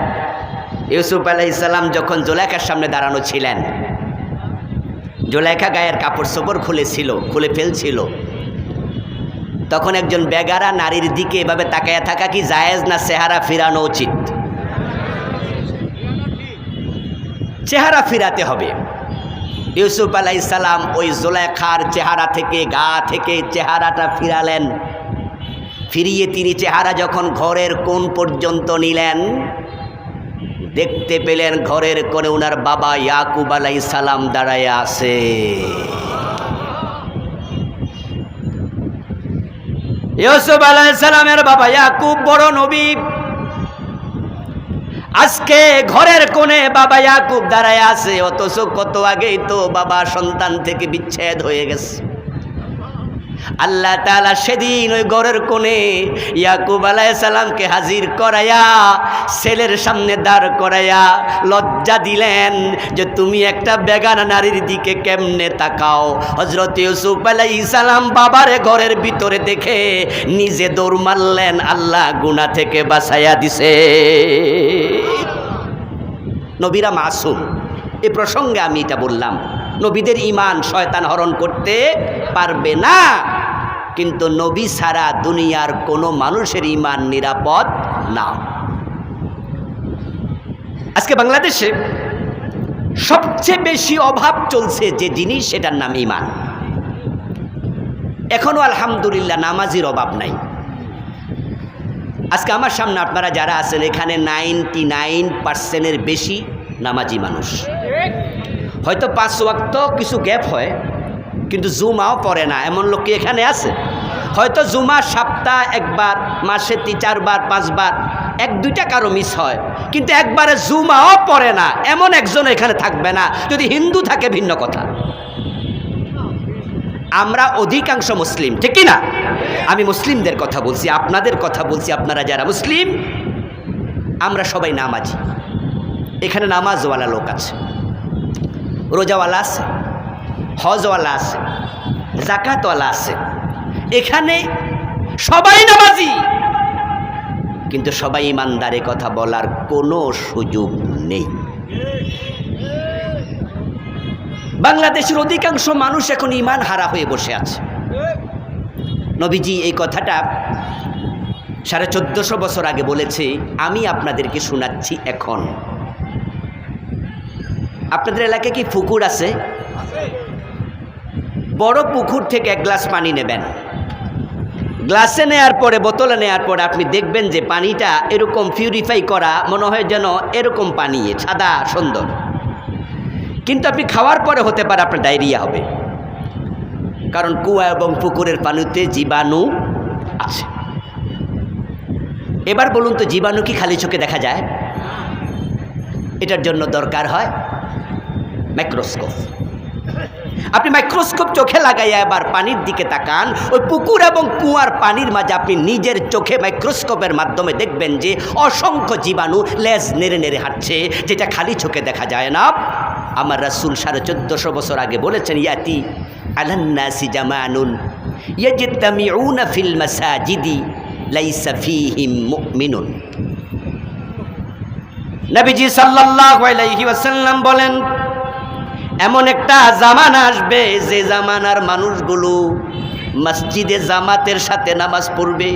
ইউসুফ আলাইহিস সালাম যখন জুলাইখার সামনে দাঁড়ানো ছিলেন, জুলাইখা গায়ের কাপড় চোপড় খুলে ফেলছিল। তখন একজন বেগারা নারীর দিকে এভাবে তাকায়া থাকা কি জায়েজ না চেহারা ফিরানো উচিত? চেহারা ফিরাতে হবে। ইউসুফ আলাইহিস সালাম ওই জুলেখার চেহারা থেকে, গা থেকে চেহারাটা ফিরালেন। ফিরিয়ে তিনি চেহারা যখন ঘরের কোণ পর্যন্ত নিলেন, দেখতে পেলেন ঘরের কোণে ওনার বাবা ইয়াকুব আলাইহিস সালাম দাঁড়ায় আছে। ইউসুফ আলাইহিস সালামের বাবা ইয়াকুব বড় নবী। আজকে ঘরের কোণে বাবা ইয়াকুব দাঁড়ায় আছে, অথচ কত আগেই তো বাবা সন্তান থেকে বিচ্ছেদ হয়ে গেছে। আল্লাহ তাআলা সেদিন ওই ঘরের কোণে ইয়াকুব আলাইহিস সালামকে হাজির করাইয়া ছেলের সামনে দাঁড় করাইয়া লজ্জা দিলেন যে তুমি একটা বেগানা নারীর দিকে কেমনে তাকাও। হযরত ইউসুফ আলাইহিস সালাম বাবারে ঘরের ভিতরে দেখে নিজে দৌড় মারলেন, আল্লাহ গুনাহ থেকে বাঁচাইয়া দিছে। নবীরা মাসুম, এ প্রসঙ্গে আমি এটা বললাম। নবীদের ঈমান শয়তান হরণ করতে পারবে না, কিন্তু নবী ছাড়া দুনিয়ার কোনো মানুষের ঈমান নিরাপদ না। আজকে বাংলাদেশে সবচেয়ে বেশি অভাব চলছে যে জিনিস, সেটার নাম ঈমান। এখনো আলহামদুলিল্লাহ নামাজির অভাব নাই। আজকে আমার সামনে আপনারা যারা আছেন এখানে 99% বেশি নামাজি মানুষ। হয়তো 5 ওয়াক্ত কিছু গ্যাপ হয়, কিন্তু জুমাও পড়ে না এমন লোক কি এখানে আছে? হয়তো জুমা সপ্তাহ একবার, মাসে 3-4 বার 5 বার, 1-2টা কারো মিস হয়, কিন্তু একবারে জুমাও পড়ে না এমন একজন এখানে থাকবে না। যদি হিন্দু থাকে ভিন্ন কথা। আমরা অধিকাংশ মুসলিম, ঠিক কি না? আমি মুসলিমদের কথা বলছি, আপনাদের কথা বলছি। আপনারা যারা মুসলিম, আমরা সবাই নামাজি। এখানে নামাজওয়ালা লোক আছে, রোজাওয়ালা আছে, হজওয়ালা আছে, জাকাতওয়ালা আছে। এখানে সবাই নামাজি, কিন্তু সবাই ইমানদারে কথা বলার কোনো সুযোগ নেই। বাংলাদেশের অধিকাংশ মানুষ এখন ঈমান হারা হয়ে বসে আছে। নবীজি এই কথাটা 1450 বছর আগে বলেছে, আমি আপনাদেরকে শোনাচ্ছি এখন। আপনাদের এলাকায় কি পুকুর আছে? বড় পুকুর থেকে 1 গ্লাস পানি নেবেন। গ্লাসে নেয়ার পরে, বোতলে নেয়ার পরে আপনি দেখবেন যে পানিটা এরকম পিউরিফাই করা, মনে হয় যেন এরকম পানি সাদা সুন্দর। কিন্তু আপনি খাওয়ার পরে হতে পারে আপনার ডায়রিয়া হবে, কারণ কুয়া এবং পুকুরের পানিতে জীবাণু আছে। এবার বলুন তো, জীবাণু কি খালি চোখে দেখা যায়? এটার জন্য দরকার হয় মাইক্রোস্কোপ। আপনি মাইক্রোস্কোপ চোখে লাগাইয়া এবার পানির দিকে তাকান। ওই পুকুর এবং কুয়ার পানির মাঝে আপনি নিজের চোখে মাইক্রোস্কোপের মাধ্যমে দেখবেন যে অসংখ্য জীবাণু লেজ নেড়ে নেড়ে হাঁটছে, যেটা খালি চোখে দেখা যায় না। আমার রাসূল 1450 বছর আগে বলেছেন, ইয়াতি আলান নাসি জামানুন ইয়াজতামিউনা ফিল মাসাজিদি লাইসা ফীহিম মুমিনুন। নবীজি সাল্লাল্লাহু আলাইহি ওয়াসাল্লাম বলেন, এমন একটা জামানা আসবে যে জামানার মানুষগুলো মসজিদে জামাতের সাথে নামাজ পড়বে,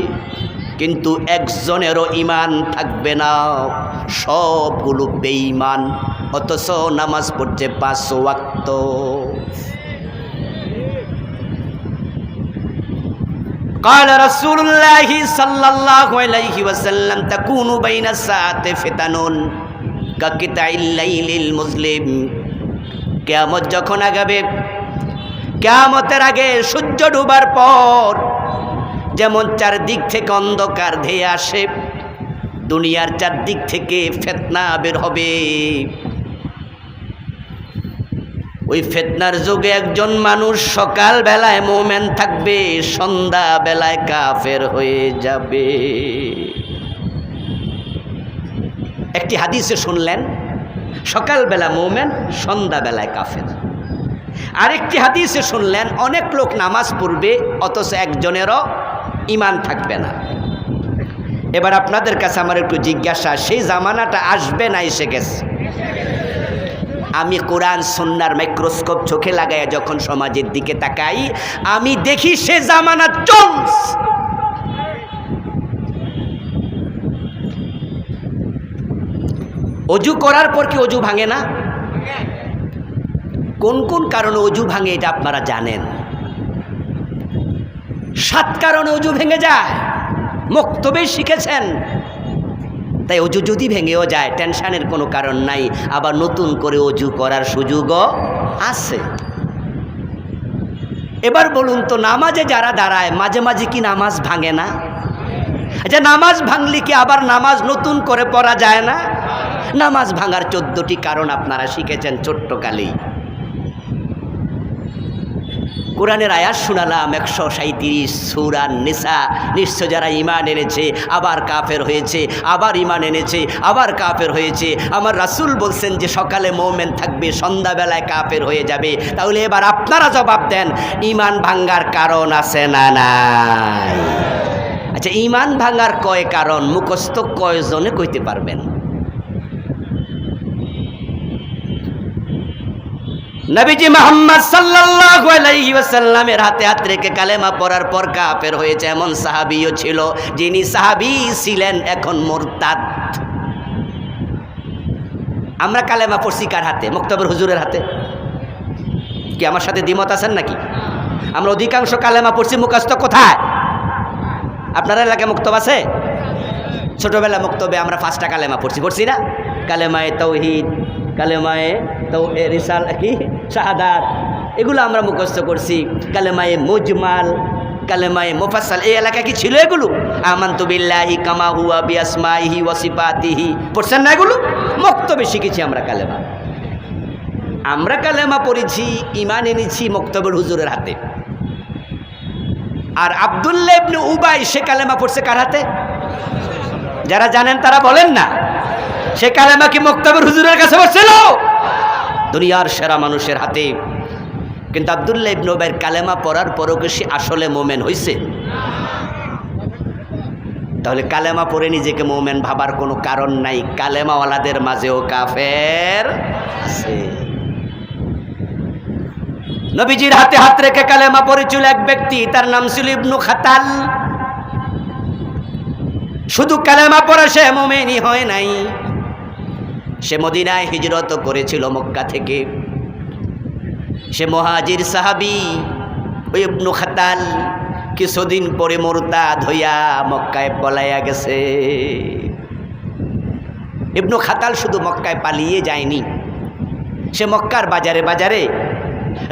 কিন্তু একজনেরও ঈমান থাকবে না, সবগুলো বেঈমান, অথচ নামাজ পড়ছে 5 ওয়াক্ত। قال رسول الله صلى الله عليه وسلم تكون بين الساعة فتن كقطع الليل المظلم। কিয়ামত যখন আগাবে, কিয়ামতের আগে সূর্য ডুবার পর যেমন চারদিক থেকে অন্ধকার ধেয়ে আসে, দুনিয়ার চারদিক থেকে ফিতনা বের হবে। ওই ফিতনার যুগে একজন মানুষ সকাল বেলায় মুমিন থাকবে, সন্ধ্যা বেলায় কাফের হয়ে যাবে। একটি হাদিসে শুনলেন সকালবেলা মুমিন, সন্ধ্যাবেলায় কাফের। আরেকটি হাদিসে শুনলেন অনেক লোক নামাজ পড়বে, অথচ একজনেরও ঈমান থাকবে না। এবার আপনাদের কাছে আমার একটু জিজ্ঞাসা, সেই জামানাটা আসবে না এসে গেছে? আমি কোরআন সুন্নাহর মাইক্রোস্কোপ চোখে লাগাইয়া যখন সমাজের দিকে তাকাই, আমি দেখি সে জামানা চলস। অজু করার পর কি অজু ভাঙে না? কোন কোন কারণে অজু ভাঙে এটা আপনারা জানেন? 7 কারণে অজু ভেঙে যায়, মক্তবে শিখেছেন। তাই অজু যদি ভেঙেও যায় টেনশনের কোনো কারণ নাই, আবার নতুন করে অজু করার সুযোগও আছে। এবার বলুন তো, নামাজে যারা দাঁড়ায় মাঝে মাঝে কি নামাজ ভাঙে না? আচ্ছা, নামাজ ভাঙলে কি আবার নামাজ নতুন করে পড়া যায় না? নামাজ ভাঙার 14টি কারণ আপনারা শিখেছেন ছোট্টকালেই। কোরআনের আয়াত শুনালাম 137 সূরা নিসা। নিশ্চয় যারা ঈমান এনেছে আবার কাফের হয়েছে, আবার ঈমান এনেছে আবার কাফের হয়েছে। আমার রাসূল বলছেন যে সকালে মুমিন থাকবে, সন্ধ্যাবেলায় কাফের হয়ে যাবে। তাহলে এবার আপনারা জবাব দেন, ঈমান ভাঙার কারণ আছে না নাই? আচ্ছা, ঈমান ভাঙার কয় কারণ মুখস্থ কয়জনে কইতে পারবেন? নবীজি মুহাম্মদ সাল্লাল্লাহু আলাইহি ওয়াসাল্লামের হাতে হাত রেখে কালেমা পড়ার পর কাফের হয়েছে এমন সাহাবীও ছিল, যিনি সাহাবী ছিলেন এখন মুরতাদ। আমরা কালেমা পড়ছি কার হাতে? মুক্তাবর হুজুরের হাতে। কি আমার সাথে দ্বিমত আছেন নাকি? আমরা অধিকাংশ কালেমা পড়ছি মুখস্থ কোথায়? আপনারা এলাকায় মুক্তব আছে? ছোটবেলা মুক্তবে আমরা 5টা কালেমা পড়ছি না? কালেমায়ে তাওহীদ, কালেমায়ে রিসাল কি শাহাদাত, এগুলো আমরা মুখস্থ করছি। কালেমায়ে মুজমাল, কালেমায়ে মুফাসসাল, এই এলাকা কি ছিল এগুলো? আমানতু বিল্লাহি কামা হুয়া বিআসমাইহি ওয়া সিফাতিহি, পড়ছেন না এগুলো? মুক্তবে শিখেছি আমরা কালেমা। আমরা কালেমা পড়েছি, ঈমান এনেছি মুক্তবর হুজুরের হাতে। আর আব্দুল্লাহ ইবনে উবাই সে কালেমা পড়ছে কার হাতে? যারা জানেন তারা বলেন না। সে কালেমা কি মুক্তাবর হুজুরের কাছে পড়ছিল? দুনিয়ার সেরা মানুষের হাতে। কিন্তু আব্দুল্লাহ ইবনে উবাইয়ের কালেমা পড়ার পরও কি সে আসলে মুমিন হইছে? তাহলে কালেমা পড়ে নিজেকে মুমিন ভাবার কোনো কারণ নাই। কালেমাওয়ালাদের মাঝেও কাফের আছে। নবীজির হাতে হাত রেখে কালেমা পড়েছিল এক ব্যক্তি, তার নাম ছিল ইবনু খাতাল। শুধু কালেমা পড়ে সে মুমিনই হয় নাই, সে মদিনায় হিজরত করেছিল মক্কা থেকে। সে মুহাজির সাহাবী ওই ইবনু খাতাল কিছুদিন পরে মুরতাদ হইয়া মক্কায় পলাইয়া গেছে। ইবনু খাতাল শুধু মক্কায় পালিয়ে যায়নি, সে মক্কার বাজারে বাজারে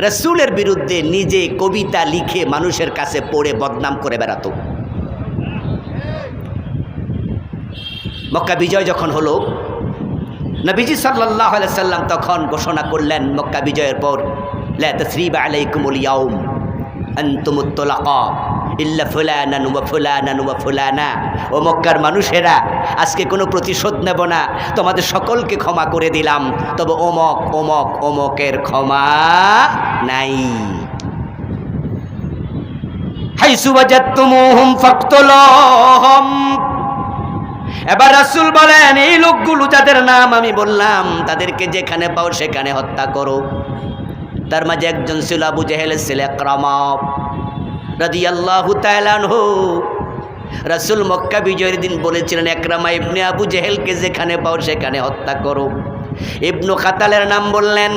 রাসূলের বিরুদ্ধে নিজে কবিতা লিখে মানুষের কাছে পড়ে বদনাম করে বেড়াতো। মক্কা বিজয় যখন হলো, নবীজি সাল্লাল্লাহু আলাইহি সাল্লাম তখন ঘোষণা করলেন মক্কা বিজয়ের পর, লা তাসরিবা আলাইকুমুল ইয়াউম আনতুমুত তুলাকা ইল্লা ফুলানান ওয়া ফুলানান ওয়া ফুলানা। ও মক্কার মানুষেরা, আজকে কোনো প্রতিশোধ নেব না, তোমাদের সকলকে ক্ষমা করে দিলাম, তবে অমক অমক অমকের ক্ষমা নাই। হাইসু ওয়াজাদতুমুহুম ফাকতুলুহুম। এবার রাসূল বলেন, এই লোকগুলো যাদের নাম আমি বললাম তাদেরকে যেখানে পাও সেখানে হত্যা করো। তার মাঝে একজন ছিল আবু জেহেলের ছেলে ইকরামা রাদিয়াল্লাহু তাআলা আনহু। রাসূল মক্কা বিজয়ের দিন বলেছিলেন, ইকরামা ইবনে আবু জেহেলকে যেখানে পাও সেখানে হত্যা করো। ইবনু খাতালের নাম বললেন,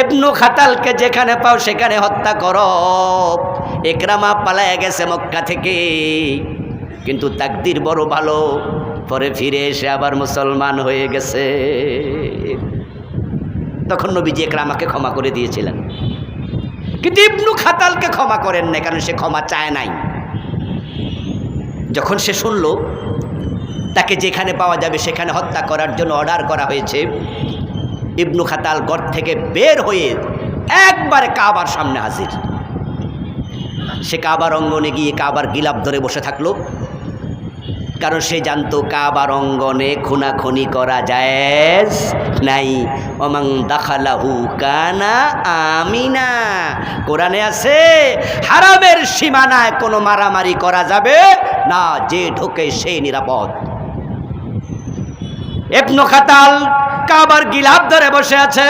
ইবনু খাতালকে যেখানে পাও সেখানে হত্যা করো। ইকরামা পালায়া গেছে মক্কা থেকে, কিন্তু তাকদীর বড় ভালো, পরে ফিরে এসে আবার মুসলমান হয়ে গেছে। তখন নবীজি ইকরামাকে ক্ষমা করে দিয়েছিলেন, কিন্তু ইবনু খাতালকে ক্ষমা করেন নাই, কারণ সে ক্ষমা চায় নাই। যখন সে শুনল তাকে যেখানে পাওয়া যাবে সেখানে হত্যা করার জন্য অর্ডার করা হয়েছে, ইবনু খাতাল ঘর থেকে বের হয়ে একবারে কাবার সামনে হাজির। সে কাবার অঙ্গনে গিয়ে কাবার গিলাফ ধরে বসে থাকলো, কারণ সে জানতো কাবার অঙ্গনে খুনাখুনি করা জায়েজ নাই। ওমান দাখালাহু কানা আমিনা, কোরআনে আছে হারামের সীমানায় কোনো মারামারি করা যাবে না, যে ঢোকে সে নিরাপদ। ইবনু খাতাল কাবার গিলাফ ধরে বসে আছে,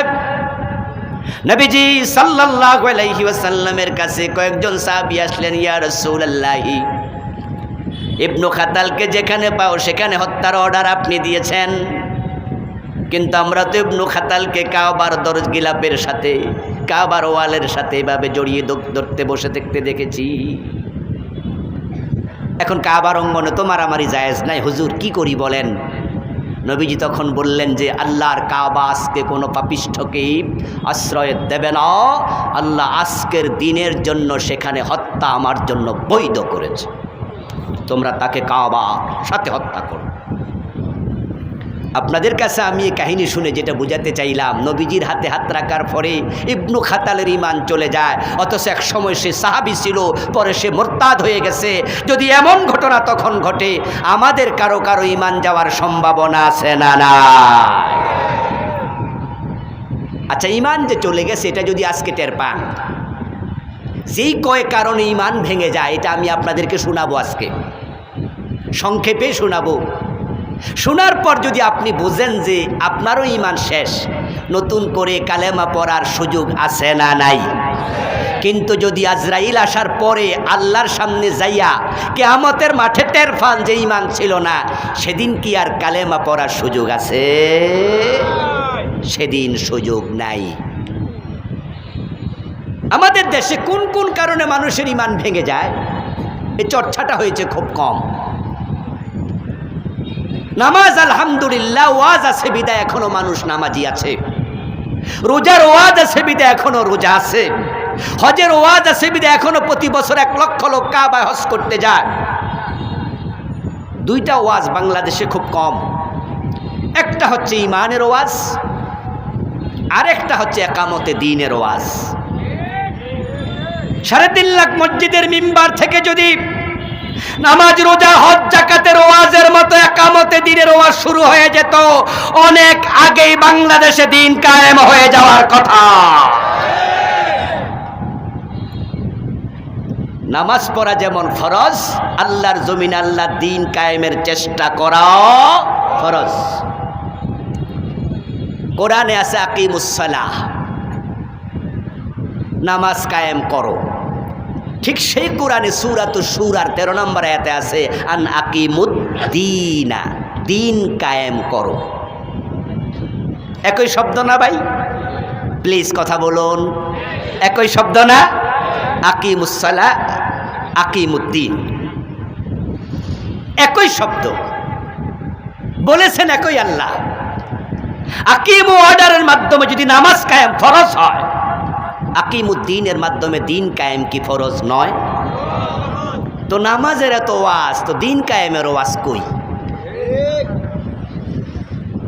নবীজি সাল্লাল্লাহু আলাইহি ওয়াসাল্লামের কাছে কয়েকজন সাহাবী আসলেন, ইয়া রাসূলুল্লাহ, ইবনু খাতালকে যেখানে পাও সেখানে হত্যার অর্ডার আপনি দিয়েছেন, কিন্তু আমরা তো ইবনু খাতালকে কাবার দরজগিলাপের সাথে, কাবার ওয়ালের সাথে এভাবে জড়িয়ে ধরতে বসে থাকতে দেখেছি। এখন কাবার অঙ্গনে তো মারামারি জায়েজ নাই, হুজুর কি করি বলেন? নবীজি তখন বললেন যে আল্লাহর কাবা আজকে কোনো পাপিষ্ঠকে আশ্রয় দেবে না, আল্লাহ আজকের দিনের জন্য সেখানে হত্যা আমার জন্য বৈধ করেছে, তোমরা তাকে কাবার সাথে হত্যা করো। আপনাদের কাছে আমি এই কাহিনী শুনে যেটা বুঝাতে চাইলাম, নবীজির হাতে হাত রাখার পরে ইবনু খাতালের ঈমান চলে যায়, অথচ এক সময় সে সাহাবী ছিল, পরে সে মোরতাদ হয়ে গেছে। যদি এমন ঘটনা তখন ঘটে, আমাদের কারো কারো ঈমান যাওয়ার সম্ভাবনা আছে না? না। আচ্ছা, ঈমান যে চলে গেছে এটা যদি আজকে টের পান, যেই কয় কারণে ঈমান ভেঙে যায়, এটা আমি আপনাদেরকে শোনাবো, আজকে সংক্ষেপে শোনাবো। শোনার পর যদি আপনি বোঝেন যে আপনারও ঈমান শেষ, নতুন করে কালেমা পড়ার সুযোগ আছে না নাই? কিন্তু যদি আজরাইল আসার পরে আল্লাহর সামনে যাইয়া কিয়ামতের মাঠে টের পান যে ঈমান ছিল না, সেদিন কি আর কালেমা পড়ার সুযোগ আছে? সেদিন সুযোগ নাই। আমাদের দেশে কোন কোন কারণে মানুষের ঈমান ভেঙে যায়, এই চর্চাটা হয়েছে খুব কম। নামাজ আলহামদুলিল্লাহ ওয়াজ আছে বিদায় এখনো মানুষ নামাজি আছে, রোজার ওয়াজ আছে বিদায় এখনো রোজা আছে, হজের ওয়াজ আছে বিদায় এখনো প্রতি বছর 1 লক্ষ লোক কাবায় হজ করতে যায়। দুইটা ওয়াজ বাংলাদেশে খুব কম, একটা হচ্ছে ঈমানের ওয়াজ, আরেকটা হচ্ছে একামতে দ্বীনের ওয়াজ। 3.5 লাখ মসজিদের মিম্বার থেকে যদি নামাজ, রোজা, হজ, যাকাতের ওয়াজের মতো একামতে দ্বীনের ওয়াজ শুরু হয়ে যেত, অনেক আগেই বাংলাদেশে দ্বীন কায়েম হয়ে যাওয়ার কথা। নামাজ পড়া যেমন ফরজ, আল্লাহর জমিন আল্লাহর দ্বীন কায়েমের চেষ্টা করাও ফরজ। কোরআনে আছে আকিমুস সালাহ, নামাজ কায়েম করো। ঠিক সেই কোরআনে সূরাতুশ শূরার 13 নম্বর আয়াতে আছে আন আকিমুদ্দীনা, দ্বীন কায়েম করো। একই শব্দ না ভাই? প্লিজ কথা বলুন, একই শব্দ না? আকিমুস সালাহ, আকিমুদ্দীন, একই শব্দ বলেছেন, একই আল্লাহ। আকিমু অর্ডারের মাধ্যমে যদি নামাজ কায়েম ফরজ হয়, আকিমুদ্দীনের মাধ্যমে দ্বীন কায়েম কি ফরজ নয়? তো নামাজের এত ওয়াজ, তো দ্বীন কায়েমের ওয়াজ কই?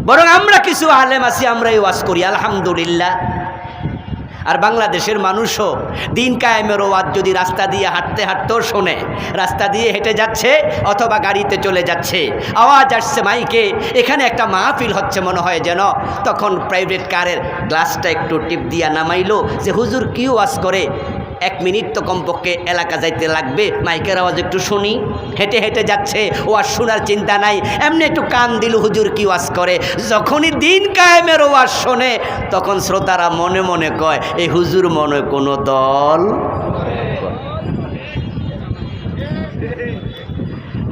বরং আমরা কিছু আলেম আছি, আমরা এই ওয়াজ করি আলহামদুলিল্লাহ। আর বাংলাদেশের মানুষও দ্বীন কায়েমের ওয়াজ যদি রাস্তা দিয়ে হাঁটতে হাঁটতেও শোনে, রাস্তা দিয়ে হেঁটে যাচ্ছে অথবা গাড়িতে চলে যাচ্ছে, আওয়াজ আসছে মাইকে, এখানে একটা মাহফিল হচ্ছে মনে হয় যেন, তখন প্রাইভেট কারের গ্লাসটা একটু টিপ দিয়া নামাইলো যে হুজুর কি ওয়াজ করে, 1 মিনিট তো কমপক্ষে এলাকা যাইতে লাগবে, মাইকের আওয়াজ একটু শুনি। হেঁটে হেঁটে যাচ্ছে, ওয়াজ শোনার চিন্তা নাই, এমনি একটু কান দিল হুজুর কি ওয়াজ করে। যখনই দ্বীন কায়েমের ওয়াজ শোনে, তখন শ্রোতারা মনে মনে কয় এই হুজুর মনে কোনো দল,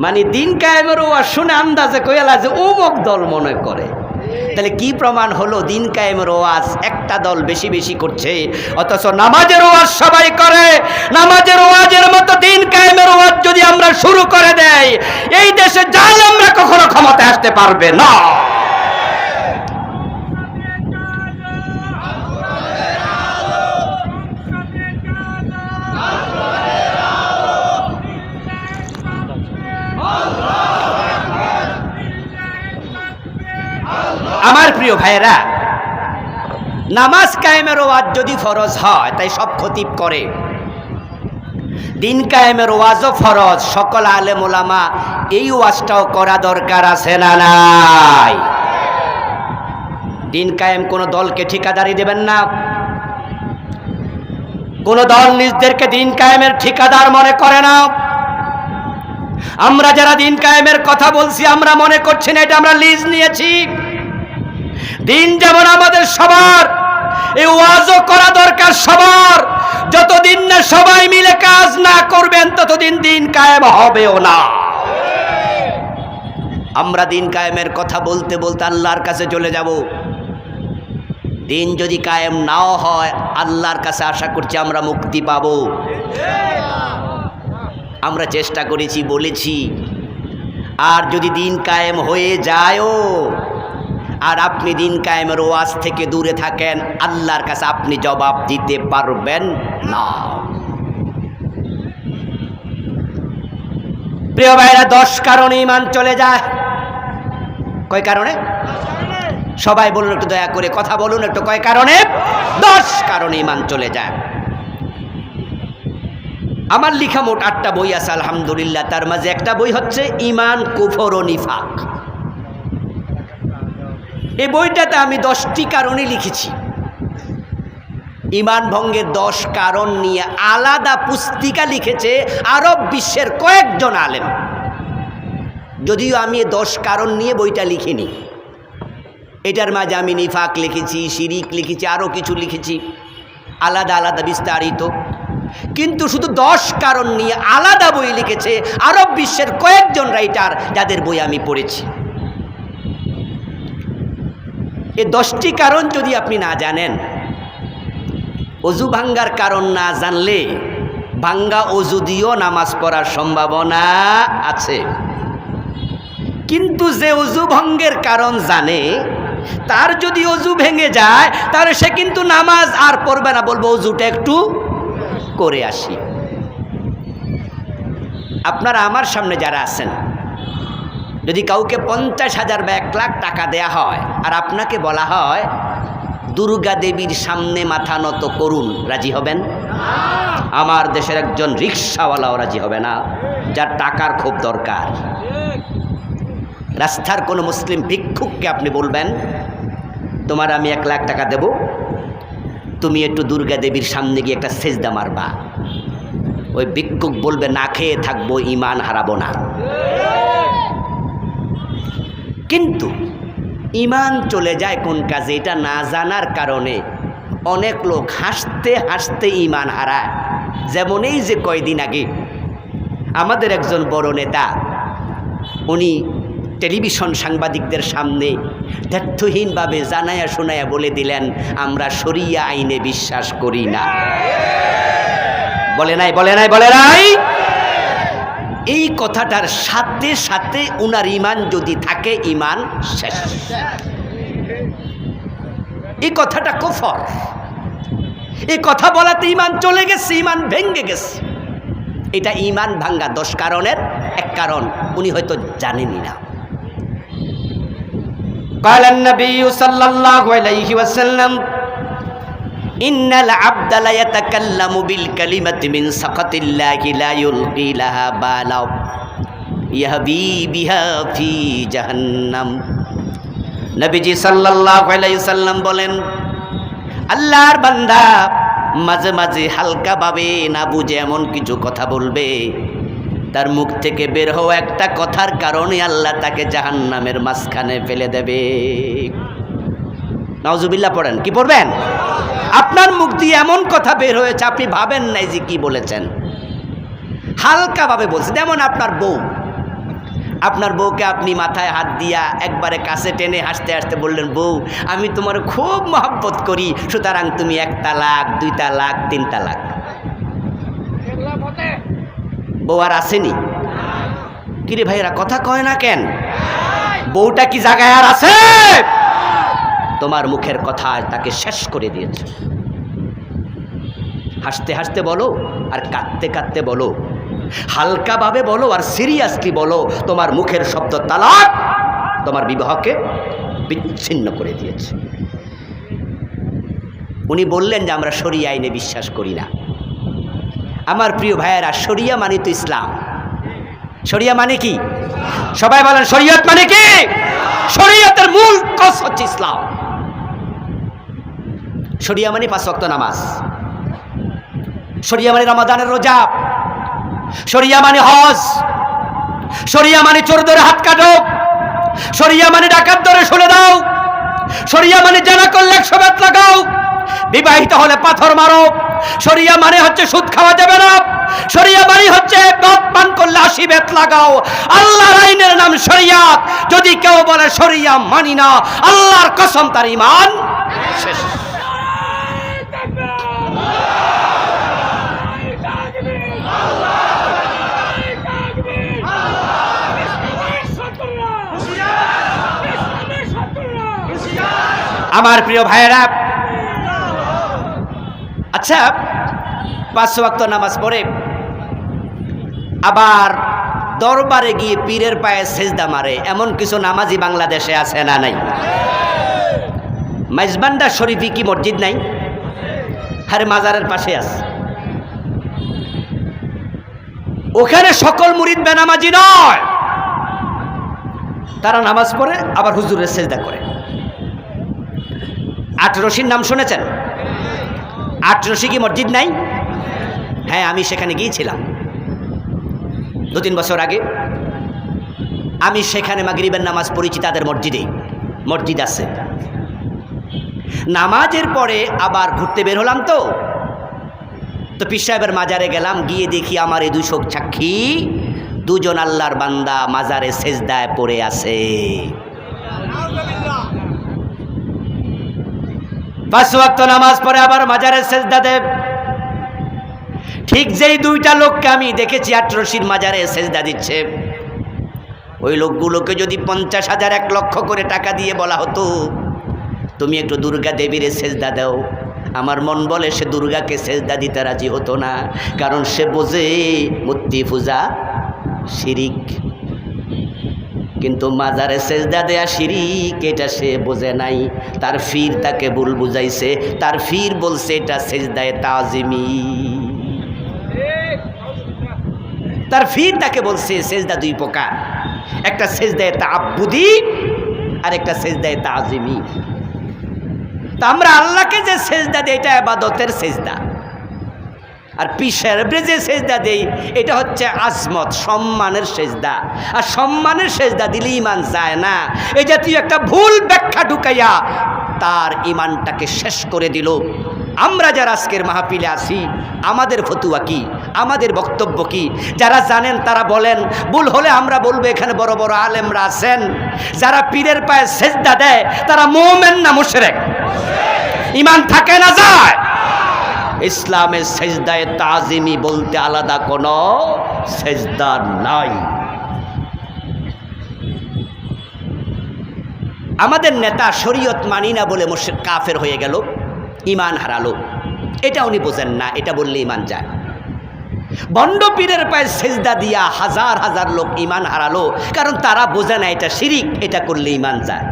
মানে দ্বীন কায়েমের ওয়াজ শুনে আন্দাজে কইলা যে অমুক দল মনে করে। তাহলে কি প্রমাণ হলো? দ্বীন কায়েমের ওয়াজ একটা দল বেশি বেশি করছে, অথচ নামাজের ওয়াজ সবাই করে। নামাজের ওয়াজের মতো দ্বীন কায়েমের ওয়াজ যদি আমরা শুরু করে দেই, এই দেশে জালেমরা কখনো ক্ষমতায় আসতে পারবে না। আমার প্রিয় ভাইয়েরা, নামাজ কায়েমের ওয়াজ যদি ফরজ হয়, তাই সব খতিব করে। দ্বীন কায়েমের ওয়াজও ফরজ, সকল আলেম ওলামা এই ওয়াজটাও করা দরকার আছে না নাই? দ্বীন কায়েম কোন দলকে ঠিকাদারি দেবেন না, কোন দল নিজদেরকে দ্বীন কায়েমের ঠিকাদার মনে করে না। আমরা যারা দ্বীন কায়েমের কথা বলছি, আমরা মনে করছি না এটা আমরা লিজ নিয়েছি। দ্বীন যেমন আমাদের সবার, এই ওয়াজও করা দরকার। ততদিন দিন কায়েম হবেও না। আমরা দিন কায়েমের কথা বলতে বলতে আল্লাহর কাছে চলে যাব। দিন যদি কায়েম নাও হয়, আল্লাহর কাছে আশা করছি আমরা মুক্তি পাব। আমরা চেষ্টা করেছি, বলেছি। আর যদি দিন কায়েম হয়ে যায়ও, আর আপনি দিন কায়েমের ওয়াজ থেকে দূরে থাকেন, আল্লাহর কাছে আপনি জবাব দিতে পারবেন না। প্রিয় ভাইরা, 10 কারণে ঈমান চলে যায়। কয় কারণে? সবাই বলুন একটু, দয়া করে কথা বলুন একটু। কয় কারণে? 10 কারণে ঈমান চলে যায়। আমার লিখা মোট 8টা বই আছে আলহামদুলিল্লাহ। তার মাঝে একটা বই হচ্ছে ঈমান, কুফর ও নিফাক। এই বইটাতে আমি 10টি কারণে লিখেছি। ঈমান ভঙ্গের 10 কারণ নিয়ে আলাদা পুস্তিকা লিখেছে আরব বিশ্বের কয়েকজন আলেম। যদিও আমি 10 কারণ নিয়ে বইটা লিখিনি। এটার মাঝে আমি নিফাক লিখেছি, শিরিক লিখেছি, আরও কিছু লিখেছি, আলাদা আলাদা বিস্তারিত। কিন্তু শুধু 10 কারণ নিয়ে আলাদা বই লিখেছে আরব বিশ্বের কয়েকজন রাইটার, যাদের বই আমি পড়েছি। এই 10টি কারণ যদি আপনি না জানেন, অজু ভাঙ্গার কারণ না জানলে ভাঙ্গা অজু দিয়েও নামাজ পড়ার সম্ভাবনা আছে। কিন্তু যে অজু ভঙ্গের কারণ জানে, তার যদি অজু ভেঙে যায়, তাহলে সে কিন্তু নামাজ আর পড়বে না, বলবো অজুটা একটু করে আসি। আপনারা আমার সামনে যারা আছেন, যদি কাউকে 50,000 বা 1 লাখ টাকা দেয়া হয়, আর আপনাকে বলা হয় দুর্গা দেবীর সামনে মাথা নত করুন, রাজি হবেন? আমার দেশের একজন রিক্সাওয়ালাও রাজি হবে না, যার টাকার খুব দরকার। রাস্তার কোনো মুসলিম ভিক্ষুককে আপনি বলবেন, তোমার আমি 1 লাখ টাকা দেব, তুমি একটু দুর্গা দেবীর সামনে গিয়ে একটা সেজদা মারবা। ওই ভিক্ষুক বলবে, না খেয়ে থাকবো, ঈমান হারাবো না। কিন্তু ঈমান চলে যায় কোন কাজে, এটা না জানার কারণে অনেক লোক হাসতে হাসতে ঈমান হারায়। যেমন এই যে কয়দিন আগে আমাদের একজন বড় নেতা, উনি টেলিভিশন সাংবাদিকদের সামনে দ্ব্যর্থহীনভাবে জানায়া শোনায়া বলে দিলেন, আমরা শরিয়া আইনে বিশ্বাস করি না। বলে নাই, বলে নাই, বলে নাই। এই কথাটার সাথে সাথে উনার ঈমান যদি থাকে, ঈমান শেষ। এই কথাটা কুফর। এই কথা বলাতে ঈমান চলে গেছে, ঈমান ভেঙে গেছে। এটা ঈমান ভাঙ্গা 10 কারণের এক কারণ, উনি হয়তো জানেনই না। قال النبي صلى الله عليه وسلم إن العبد لا يتكلم بالكلمة من سخط الله لا يلقي لها بالا يهوي بها في جهنم। নবীজি সাল্লাল্লাহু আলাইহি সাল্লাম বলেন, আল্লাহর বান্দা মাঝে মাঝে হালকাভাবে না বুঝে এমন কিছু কথা বলবে, তার মুখ থেকে বের হওয়া একটা কথার কারণে আল্লাহ তাকে জাহান্নামের মাঝখানে ফেলে দেবে। নাউজুবিল্লাহ পড়েন। কি পড়বেন? আপনার মুখ দিয়ে এমন কথা বের হয়েছে, আপনি ভাবেন নাই যে কি বলেছেন, হালকাভাবে বলছেন। যেমন আপনার বউকে আপনি মাথায় হাত দিয়া একবারে কাছে টেনে হাসতে হাসতে বললেন, বউ আমি তোমার খুব মহব্বত করি, সুতরাং তুমি 1 তালাক 2 তালাক 3 তালাক। বউ আর আসেনি? কিরে ভাইরা কথা কয় না কেন? বউটা কি জায়গায় আর আছে? তোমার মুখের কথা তাকে শেষ করে দিয়েছে। হাসতে হাসতে বলো আর কাঁদতে কাঁদতে বলো, হালকাভাবে বলো আর সিরিয়াসলি বলো, তোমার মুখের শব্দ তালাক তোমার বিবাহকে বিচ্ছিন্ন করে দিয়েছে। উনি বললেন যে আমরা শরিয়া আইনে বিশ্বাস করি না। আমার প্রিয় ভাইয়েরা, শরিয়া মানে তো ইসলাম। শরিয়া মানে কি? সবাই বলেন, শরিয়ত মানে কি? শরিয়তের মূল কস হচ্ছে ইসলাম। শরিয়া মানে 5 ওয়াক্ত নামাজ, শরিয়া মানে রমাদানের রোজা, শরিয়া মানে হজ, শরিয়া মানে চোর ধরে হাত কাটো, শরিয়া মানে ডাকাত ধরে শুলে দাও, শরিয়া মানে জানা করলে 100 বেত লাগাও, বিবাহিত হলে পাথর মারো, শরিয়া মানে হচ্ছে সুদ খাওয়া যাবে না, শরিয়া মানে হচ্ছে মদ পান করলে 80 বেত লাগাও। আল্লাহর আইনের নাম শরিয়াত। যদি কেউ বলে শরিয়া মানি না, আল্লাহর কসম তার ঈমান শেষ। আমার প্রিয় ভাইয়েরা, আচ্ছা 5 ওয়াক্ত নামাজ পড়ে আবার দরবারে গিয়ে পীরের পায়ে সেজদা মারে এমন কিছু নামাজি বাংলাদেশে আছে না নাই? মাইজবান্ডা শরীফে কি মসজিদ নাই? আরে মাজারের পাশে আছে। ওখানে সকল মুরিদ বেনামাজি নয়, তারা নামাজ পড়ে আবার হুজুরের সেজদা করে। আটরশির নাম শুনেছেন? আটরশি কি মসজিদ নাই? হ্যাঁ, আমি সেখানে গিয়েছিলাম 2-3 বছর আগে। আমি সেখানে মাগরিবের নামাজ পড়েছি তাদের মসজিদে। মসজিদ আছে। নামাজের পরে আবার ঘুরতে বের হলাম তো পীর সাহেবের মাজারে গেলাম। গিয়ে দেখি আমার এই 2 সাক্ষী, 2 জন আল্লাহর বান্দা মাজারে সেজদায় পড়ে আছে। 5 ওয়াক্ত নামাজ পড়ে আবার মাজারে সেজদা দেব। ঠিক যেই 2টা লোককে আমি দেখেছি আটরশির মাজারে সেজদা দিচ্ছে, ওই লোকগুলোকে যদি 50,000 1 লক্ষ করে টাকা দিয়ে বলা হতো তুমি একটু দুর্গা দেবীর সেজদা দাও, আমার মন বলে সে দুর্গাকে সেজদা দিতে রাজি হতো না। কারণ সে বোঝে মূর্তি পূজা শিরিক। কিন্তু মাজারে সেজদা দেয়া শিরিক এটা সে বোঝে নাই। তার ফির তাকে ভুল বুঝাইছে। তার ফির বলছে এটা সেজদায়ে তাজিমি। তার ফির তাকে বলছে সেজদা 2 প্রকার, একটা সেজদায়ে তাআব্বুদি আর একটা সেজদায়ে তাজিমি। তা আমরা আল্লাহকে যে সেজদা দেই এটা ইবাদতের সেজদা, আর পীরের যে সেজদা দেই এটা হচ্ছে আজমত, সম্মানের সেজদা। আর সম্মানের সেজদা দিলে ঈমান যায় না। এই জাতীয় একটা ভুল ব্যাখ্যা ঢুকাইয়া তার ঈমানটাকে শেষ করে দিল। আমরা যারা আজকের মাহফিলে আসি, আমাদের ফতুয়া কি, আমাদের বক্তব্য কি? যারা জানেন তারা বলেন, ভুল হলে আমরা বলবো এখানে বড় বড় আলেমরা আছেন। যারা পীরের পায়ে সেজদা দেয় তারা মুমিন না মুশরিক? ঈমান থাকে না যায়? ইসলামের সেজদায়ে তাজিমি বলতে আলাদা কোনো সেজদা নাই। আমাদের নেতা শরীয়ত মানি না বলে মুশরিক কাফের হয়ে গেল, ঈমান হারালো। এটা উনি বোঝেন না, এটা বললে ঈমান যায়। বন্ড পীরের পায়ে সেজদা দিয়া হাজার হাজার লোক ঈমান হারালো, কারণ তারা বোঝে না এটা শিরিক, এটা করলে ঈমান যায়।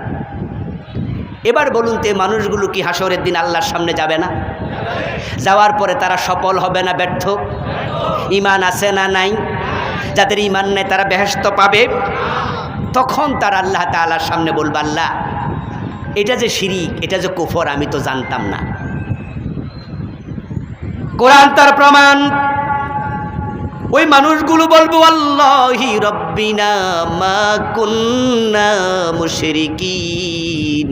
এবার বলুন তো, মানুষগুলো কি হাসরের দিন আল্লাহর সামনে যাবে না? যাওয়ার পরে তারা সফল হবে না ব্যর্থ? ঈমান আছে না নাই? যাদের ঈমান নেই তারা বেহেশত পাবে? তখন তারা আল্লাহ তাআলার সামনে বলবে, আল্লাহ এটা যে শিরিক, এটা যে কুফর আমি তো জানতাম না। কোরআন তার প্রমাণ। ওই মানুষগুলো বলবো, আল্লাহি রব্বিনা মা কুন্না মুশরিকিন,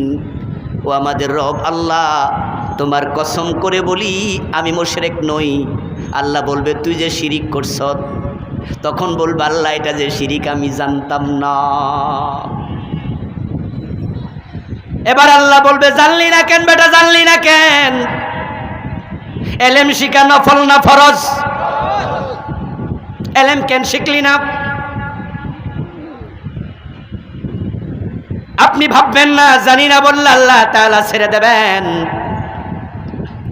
ও আমাদের রব আল্লাহ তোমার কসম করে বলি আমি মুশরিক নই। আল্লাহ বলবে তুই যে শিরিক করছ, তখন বলবে আল্লাহ এটা যে শিরিক আমি জানতাম না। এবার আল্লাহ বলবে জানলি না কেন বেটা, জানলি না কেন? এলেম শিখা নফল না ফরজ? এলেম কেন শিখলি না? আপনি ভাববেন না জানি না বললে আল্লাহ তাআলা ছেড়ে দেবেন।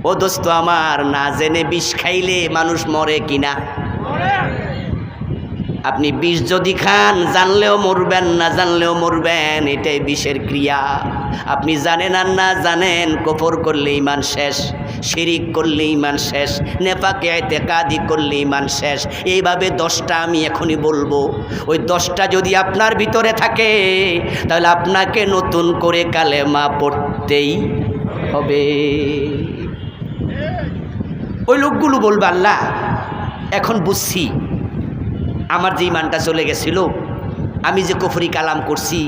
ও দোস্ত আমার, না জেনে বিষ খাইলে মানুষ মরে কিনা? আপনি বিষ যদি খান জানলেও মরবেন, না জানলেও মরবেন, এটাই বিষের ক্রিয়া। আপনি জানেন আর না জানেন, কুফর করলে ঈমান শেষ, শিরিক করলে ঈমান শেষ, নেফাকে ইতিকাদি করলে ঈমান শেষ। এইভাবে 10টা আমি এখনই বলবো। ওই 10টা যদি আপনার ভিতরে থাকে তাহলে আপনাকে নতুন করে কালেমা পড়তেই হবে। ওই লোকগুলো বলবে আল্লাহ এখন বুঝছি আমার যে ঈমানটা চলে গেছিল, আমি যে কুফরি কালাম করছি।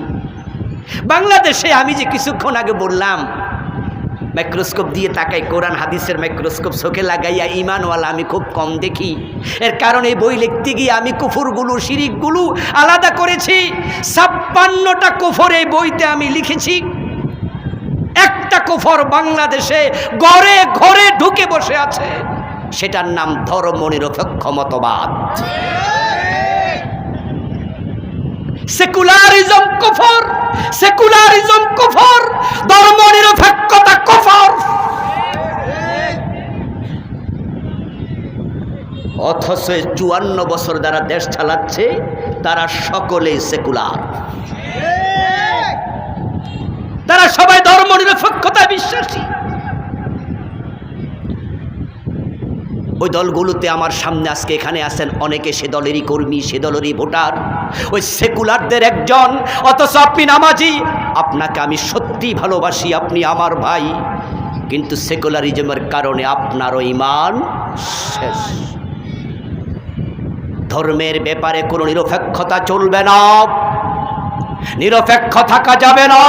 বাংলাদেশে আমি যে কিছুক্ষণ আগে বললাম মাইক্রোস্কোপ দিয়ে তাকাই, কোরআন হাদিসের মাইক্রোস্কোপ চোখে লাগাইয়া ঈমানওয়ালা আমি খুব কম দেখি। এর কারণে এই বই লিখতে গিয়ে আমি কুফরগুলো, শিরিকগুলো আলাদা করেছি। 56টা কুফর এই বইতে আমি লিখেছি। একটা কুফর বাংলাদেশে ঘরে ঘরে ঢুকে বসে আছে, সেটার নাম ধর্মনিরপেক্ষ মতবাদ। সেকুলারিজম কুফর, সেকুলারিজম কুফর, ধর্মনিরপেক্ষতা কুফর। অথচ 54 বছর যারা দেশ চালাচ্ছে তারা সকলেই সেকুলার, তারা সবাই ধর্মনিরপেক্ষতায় বিশ্বাসী। ওই দলগুলোতে আমার সামনে আজকে এখানে আছেন অনেকে সে দলেরই কর্মী, সে দলেরই ভোটার, ওই সেকুলারদের একজন। অথচ আপনি নামাজি, আপনাকে আমি সত্যি ভালোবাসি, আপনি আমার ভাই, কিন্তু সেকুলারিজমের কারণে আপনারও ঈমান শেষ। ধর্মের ব্যাপারে কোনো নিরপেক্ষতা চলবে না, নিরপেক্ষ থাকা যাবে না,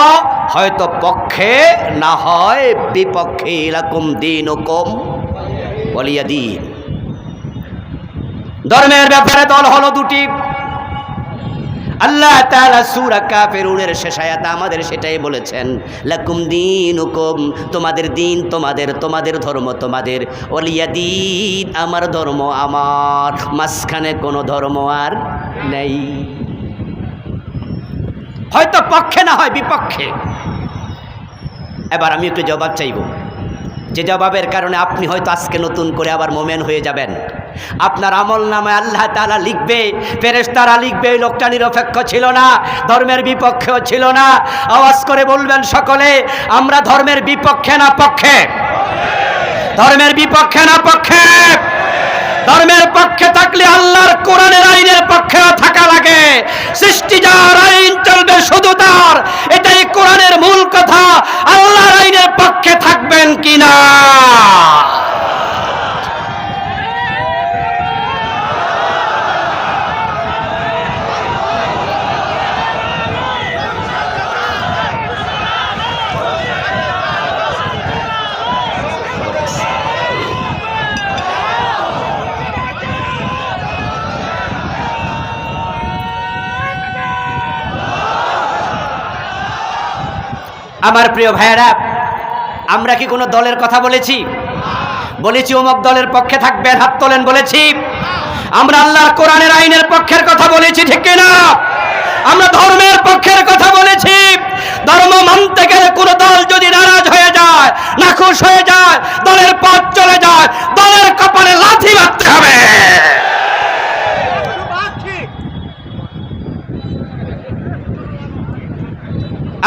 হয়তো পক্ষে না হয় বিপক্ষে। লাকুম দীনুকুম ওয়ালিয়া দীন। ধর্মের ব্যাপারে দল হলো দুটি। আল্লাহ তাআলা সূরা কাফিরুনের শেষ আয়াতে আমাদের সেটাই বলেছেন, লাকুম দীনুকুম, তোমাদের দিন তোমাদের, তোমাদের ধর্ম তোমাদের, ওয়ালিয়া দীন, আমার ধর্ম আমার, মাঝখানে কোনো ধর্ম আর নেই। হয়তো পক্ষে না হয় বিপক্ষে। এবার আমি একটু জবাব চাইব, যে জবাবের কারণে আপনি হয়তো আজকে নতুন করে আবার মোমেন হয়ে যাবেন। আপনার আমলনামায় আল্লাহ তাআলা লিখবে, ফেরেশতারা লিখবে, এই লোকটা নিরপেক্ষ ছিল না, ধর্মের বিপক্ষেও ছিল না। আওয়াজ করে বলবেন সকলে, আমরা ধর্মের বিপক্ষে না পক্ষে? ধর্মের বিপক্ষে না পক্ষে? ধর্মের পক্ষে থাকলে আল্লাহর কোরআনের আইনের পক্ষেও থাকা লাগে। সৃষ্টি যার আইন চলবে শুধু তার, এটাই কোরআনের মূল কথা। আল্লাহর আইনের পক্ষে থাকবেন কিনা? আমার প্রিয় ভাইয়েরা, আমরা কি কোনো দলের কথা বলেছি? বলেছি অমুক দলের পক্ষে থাকবেন, হাত তোলেন, বলেছি? আমরা আল্লাহর কোরআনের আইনের পক্ষের কথা বলেছি, ঠিক কিনা? আমরা ধর্মের পক্ষের কথা বলেছি। ধর্ম মানতে গেলে কোনো দল যদি নারাজ হয়ে যায়, নাখুশ হয়ে যায়, দলের পথ চলে যায়, দলের কপালে লাথি মারতে হবে।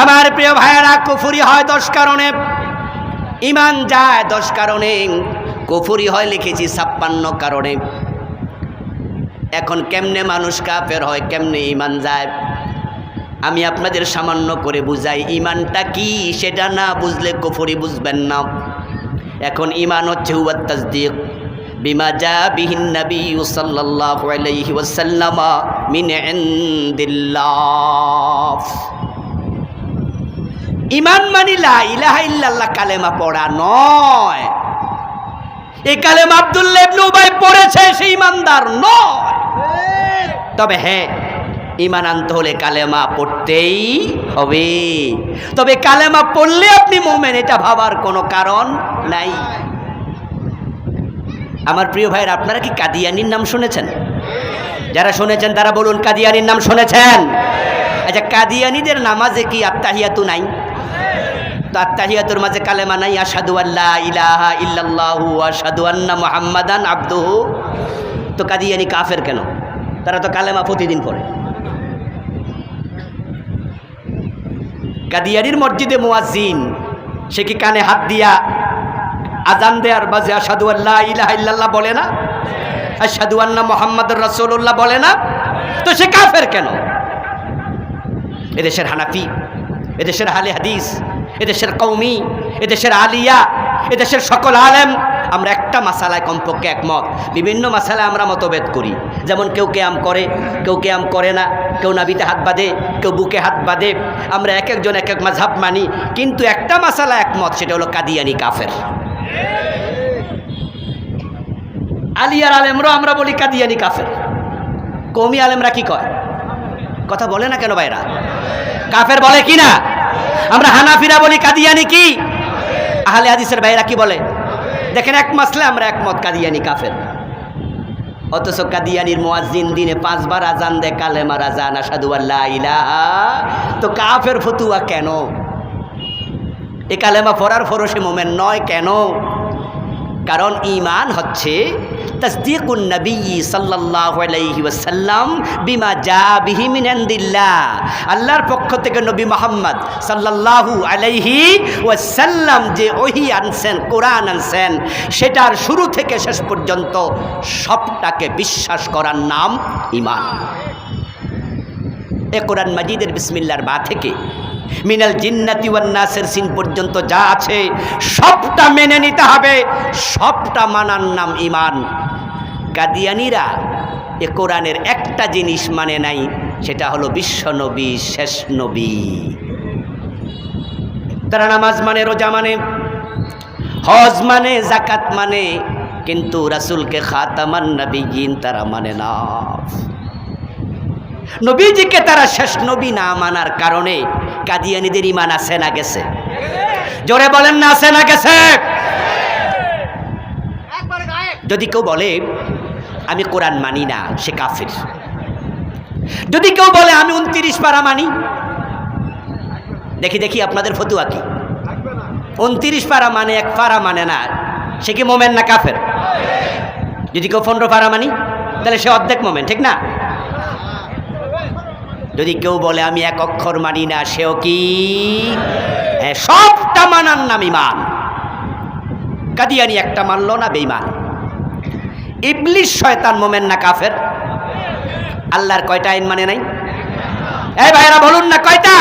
আমার প্রিয় ভাইয়েরা, কুফরি হয় 10 কারণে, ঈমান যায় 10 কারণে, কুফরি হয় লিখেছি 56 কারণে। এখন কেমনে মানুষ কাফের হয়, কেমনে ঈমান যায়, আমি আপনাদের সামান্য করে বুঝাই। ঈমানটা কি সেটা না বুঝলে কুফরি বুঝবেন না। এখন ঈমান হচ্ছে হুয়া তাসদীক বিমা জা বিহিন নবী সাল্লাল্লাহু আলাইহি ওয়াসাল্লাম মিন ইনদিল্লাহ। ঈমান মানে লা ইলাহা ইল্লাল্লাহ কালেমা পড়া নয়। এই কালেমা আব্দুল্লাহ ইবনে উবাই পড়েছে, সেই ঈমানদার নয়। তবে হ্যাঁ, ঈমান আনতে হলে কালেমা পড়তেই হবে। তবে কালেমা পড়লে আপনি মুমিন, এটা ভাবার কোনো কারণ নাই। আমার প্রিয় ভাইরা, আপনারা কি কাদিয়ানির নাম শুনেছেন? যারা শুনেছেন তারা বলুন, কাদিয়ানির নাম শুনেছেন? আচ্ছা, কাদিয়ানিদের নামাজে কি আত্তাহিয়াতু নাই? তো আত্তাহিয়াতুর মাঝে কালেমা নাই? আশহাদু আল্লা ইলাহা ইল্লাল্লাহু ওয়া আশহাদু আন্না মুহাম্মাদান আবদুহু। তো কাদিয়ানি কাফের কেন? তারা তো কালেমা প্রতিদিন পড়ে। কাদিয়ানির মসজিদে মুয়াজ্জিন, সে কি কানে হাত দিয়া আজান দেয়ার বাজে আশহাদু আল্লা ইলাহা ইল্লাল্লাহ বলে না? আশহাদু আন্না মুহাম্মাদুর রাসূলুল্লাহ বলে না? তো সে কাফের কেন? এদেশের হানাফি, এদেশের আহলে হাদিস, এদেশের কওমি, এদেশের আলিয়া, এদেশের সকল আলেম আমরা একটা মাসালায় কমপক্ষে একমত। বিভিন্ন মাসালায় আমরা মতভেদ করি, যেমন কেউ কেয়াম করে, কেউ কেয়াম করে না, কেউ নাভিতে হাত বাঁধে, কেউ বুকে হাত বাঁধে। আমরা এক একজন এক এক মাযহাব মানি, কিন্তু একটা মাসালা একমত, সেটা হলো কাদিয়ানি কাফের। আলিয়ার আলেমরাও আমরা বলি কাদিয়ানি কাফের। কওমি আলেমরা কি কয়? কথা বলে না কেন ভাইরা? কাফের বলে কি না? আমরা হানাফিরা বলি কাদিয়ানি কি? আহলে হাদিসের ভাইরা কি বলে? দেখেন, এক মাসলে আমরা একমত, কাদিয়ানি কাফের। অথচ কাদিয়ানির মুয়াজ্জিন দিনে 5 বার আজান দেয়, কালেমার আজান, আশহাদু আল্লা ইলাহা। তো কাফের ফতুয়া কেন? এই কালেমা পড়ার ফরসে মোমেন নয় কেন? কারণ ঈমান হচ্ছে তাসদীকুন নবী সাল্লাল্লাহু আলাইহি ওয়াসাল্লাম বিমা জা বিহি মিন ইনদিল্লাহ। আল্লাহর পক্ষ থেকে নবী মুহাম্মদ সাল্লাল্লাহু আলাইহি ওয়াসাল্লাম যে ওহী আনছেন, কোরআন আনছেন, সেটার শুরু থেকে শেষ পর্যন্ত সবটাকে বিশ্বাস করার নাম ঈমান। এ কোরআন মাজিদের বিসমিল্লাহর বা থেকে মিনাল জিন্নাতি ওয়ান নাসের সিন পর্যন্ত যা আছে সবটা মেনে নিতে হবে, সবটা মানার নাম ঈমান। কাদিয়ানীরা এ কোরআনের একটা জিনিস মানে নাই, সেটা হলো বিশ্ব নবী, শেষ নবী। তারা নামাজ মানে, রোজা মানে, হজ মানে, যাকাত মানে, কিন্তু রাসূলকে খাতামান নবিয়্যিন তারা মানে না। নবীজিকে তারা শেষ নবী না মানার কারণে কাদিয়ানীদের ঈমান আছে না গেছে? জোরে বলেন না, আছে না গেছে? যদি কেউ বলে আমি কোরআন মানি না, সে কাফের। যদি কেউ বলে আমি 29 পারা মানি, দেখি আপনাদের ফতুয়া কি? 29 পারা মানে, 1 পারা মানে না, সে কি মোমেন না কাফের? যদি কেউ 15 পারা মানি, তাহলে সে অর্ধেক মোমেন, ঠিক না? যদি কেউ বলে আমি 1 অক্ষর মানি না, সেও কি? হ্যাঁ, সবটা মানার নাম ঈমান। কাদিয়ানী একটা মানলো না, বেঈমান। ইবলিস শয়তান মোমেন না কাফের? আল্লাহর কয়টা আইন মানে নাই? এই ভাইরা বলুন না, কয়টা?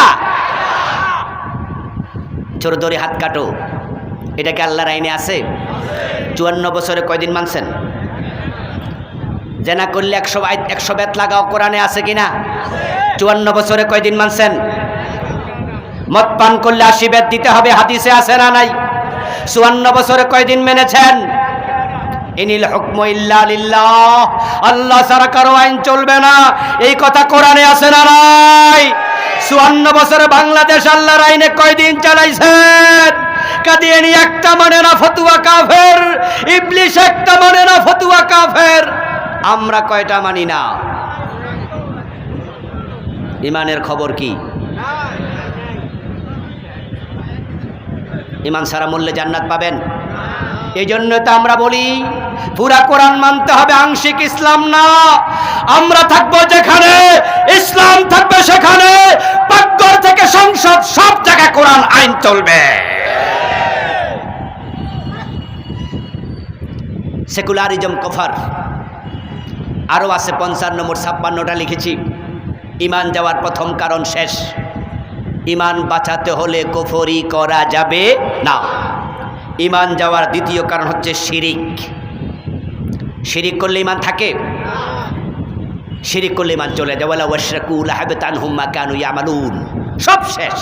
ছোট ধরে হাত কাটো, এটা কি আল্লাহর আইনে আছে? 54 বছরে কয়দিন মানছেন? জেনা করলে 100 বেত লাগাও, কোরআনে আছে কিনা? 54 বছরে কয়দিন মানছেন? মদ পান করলে 80 বেত দিতে হবে, হাদিসে আছে না নাই? 54 বছরে কয়দিন মেনেছেন? ইনিল হুকমু ইল্লা লিল্লাহ, আল্লাহ ছাড়া কারো আইন চলবে না, এই কথা কোরআনে আছে না নাই? 54 বছরে বাংলাদেশ আল্লাহর আইনে কয়দিন চালাইছেন? কাদিয়ানী একটা মানে না, ফতুয়া কাফের। ইবলিস একটা মানে না, ফতুয়া কাফের। আমরা কয়টা মানি না? ঈমানের খবর কি? ঈমান ছাড়া মরলে জান্নাত পাবেন? এই জন্য তো আমরা বলি পুরা কোরআন মানতে হবে, আংশিক ইসলাম না। আমরা থাকবো যেখানে, ইসলাম থাকবে সেখানে, পাকঘর থেকে সংসদ, সব জায়গায় কোরআন আইন চলবে। সেকুলারিজম কফার আরও আছে 55 নম্বর 56টা লিখেছি। ঈমান যাওয়ার প্রথম কারণ শেষ। ঈমান বাঁচাতে হলে কুফরি করা যাবে না। ঈমান যাওয়ার দ্বিতীয় কারণ হচ্ছে শিরিক। শিরিক করলে ঈমান থাকে? শিরিক করলে ঈমান চলে যায়। ওয়ালা ওয়াশরাকু লাহাবাতা আনহুম মা কানু ইয়ামালুন, সব শেষ।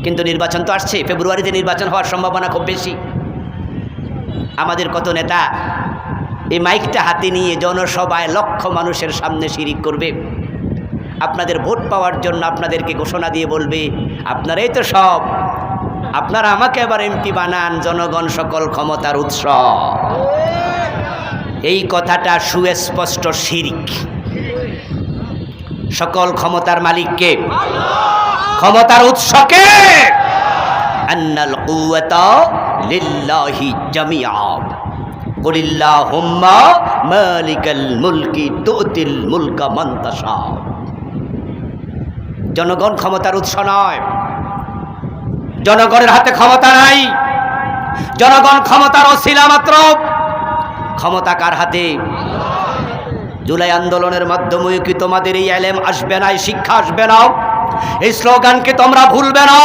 কিন্তু নির্বাচন তো আসছে, ফেব্রুয়ারিতে নির্বাচন হওয়ার সম্ভাবনা খুব বেশি। আমাদের কত নেতা এই মাইকটা হাতে নিয়ে জনসভায় লক্ষ মানুষের সামনে শিরিক করবে। আপনাদের ভোট পাওয়ার জন্য আপনাদেরকে ঘোষণা দিয়ে বলবে আপনারাই তো সব, আপনারা আমাকে এবার এমপি বানান, জনগণ সকল ক্ষমতার উৎস। এই কথাটা সুস্পষ্ট শিরিক। সকল ক্ষমতার মালিককে, ক্ষমতার উৎসকে। আন্নাল কুওয়াতা লিল্লাহি জামিআ কুলিল্লাহুম্মা মালিকাল মুলকি তুতিল মুলকা মান তাশা। জনগণ ক্ষমতার উৎস নয়, জনগণের হাতে ক্ষমতা নাই, জনগণ ক্ষমতার ওসিলা মাত্র। ক্ষমতা কার হাতে? জুলাই আন্দোলনের মাধ্যমে কি তোমাদের এই ইলম আসবে না, এই শিক্ষা আসবে না? এই স্লোগানকে তোমরা ভুলবে না।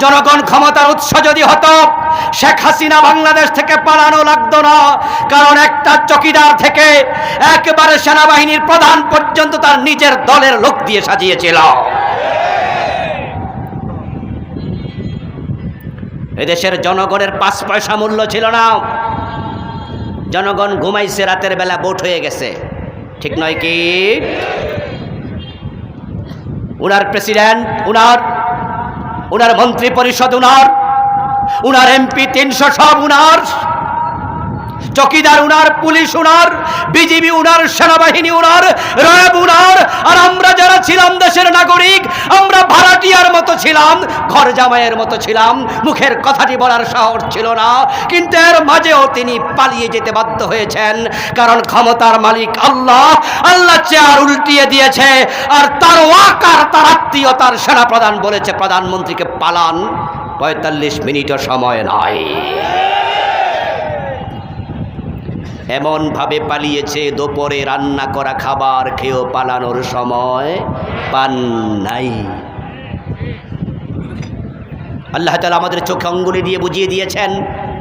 জনগণ ক্ষমতার উৎস যদি হতো, শেখ হাসিনা বাংলাদেশ থেকে পালানো লাগতো না, কারণ একটা চকিদার থেকে একেবারে সেনাবাহিনীর প্রধান পর্যন্ত তার নিজের দলের লোক দিয়ে সাজিয়েছিল। এদেশের জনগণের 5 পয়সা মূল্য ছিল না। জনগণ ঘুমাইছে, রাতের বেলা ভোট হয়ে গেছে, ঠিক নয় কি? উনার প্রেসিডেন্ট, উনার মন্ত্রী পরিষদ, উনার এমপি 300 সব উনার, চকিদার উনার, পুলিশ উনার, বিজিবি উনার, সেনাবাহিনী উনার, র্যাব উনার। আর আমরা যারা ছিলাম দেশের নাগরিক, আমরা ভাড়াটিয়ার মতো ছিলাম, ঘর জামাইয়ের মতো ছিলাম, মুখের কথাটি বলার সাহস ছিল না। কিন্তু এর মাঝেও তিনি পালিয়ে যেতে বাধ্য হয়েছেন, কারণ ক্ষমতার মালিক আল্লাহ। আল্লাহ চেয়ার উল্টিয়ে দিয়েছে, আর তার ওয়াকার, তার আত্মীয়, তার সেনাপ্রধান বলেছে প্রধানমন্ত্রীকে পালান, 45 মিনিটও সময় নাই। এমন ভাবে পালিয়েছে, দুপুরে রান্না করা খাবার খেয়েও পালানোর সময় পান নাই। আল্লাহ তাআলা আমাদের চোখে আঙ্গুলি দিয়ে বুঝিয়ে দিয়েছেন,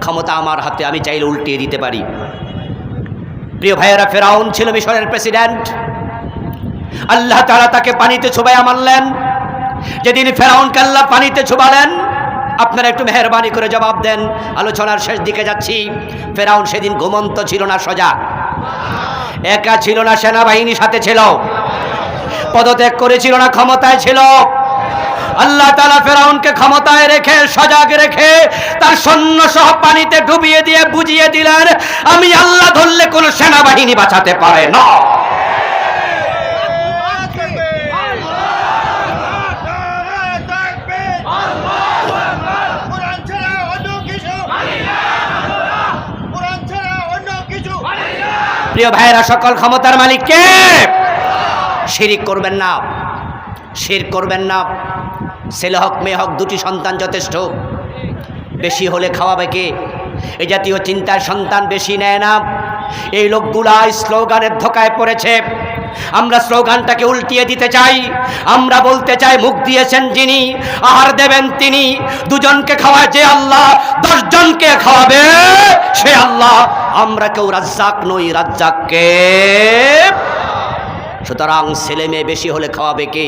ক্ষমতা আমার হাতে, আমি চাইলে উল্টিয়ে দিতে পারি। প্রিয় ভাইয়েরা, ফেরাউন ছিল মিশরের প্রেসিডেন্ট। আল্লাহ তাআলা তাকে পানিতে চুবাইয়া মারলেন। যেদিন ফেরাউনকে আল্লাহ পানিতে চুবালেন, আপনারা একটু মেহরবানি করে জবাব দেন, আলোচনার শেষ দিকে যাচ্ছি। ফেরাউন সেদিন ঘুমন্ত ছিল না সজাগ? একা ছিল না, সেনাবাহিনী সাথে ছিল? পদত্যাগ করেছিল না ক্ষমতায় ছিল? আল্লাহ তাআলা ফেরাউনকে ক্ষমতায় রেখে, সজাগ রেখে, তার সৈন্য সহ পানিতে ডুবিয়ে দিয়ে বুঝিয়ে দিলেন, আমি আল্লাহ ধরলে কোনো সেনাবাহিনী বাঁচাতে পারে না। প্রিয় ভাইয়েরা, সকল ক্ষমতার মালিক কে? শিরিক করবেন না, শিরক করবেন না। ছেলে হোক মেয়ে হোক, 2টি সন্তান যথেষ্ট। বেশি হলে খাওয়াবে কে? এই জাতীয় চিন্তার সন্তান বেশি নেয় না। এই লোকগুলা স্লোগানের ধোকায় পড়েছে। আমরা স্লোগানটাকে উল্টিয়ে দিতে চাই। আমরা বলতে চাই, মুখ দিয়েছেন যিনি, আহার দেবেন তিনি। 2জনকে খাওয়ায় যে আল্লাহ, 10 জনকে খাওয়াবে সে আল্লাহ। আমরা কেউ রাজ্জাক নই, রাজ্জাক কে? সুতরাং ছেলে মেয়ে বেশি হলে খাওয়াবে কে?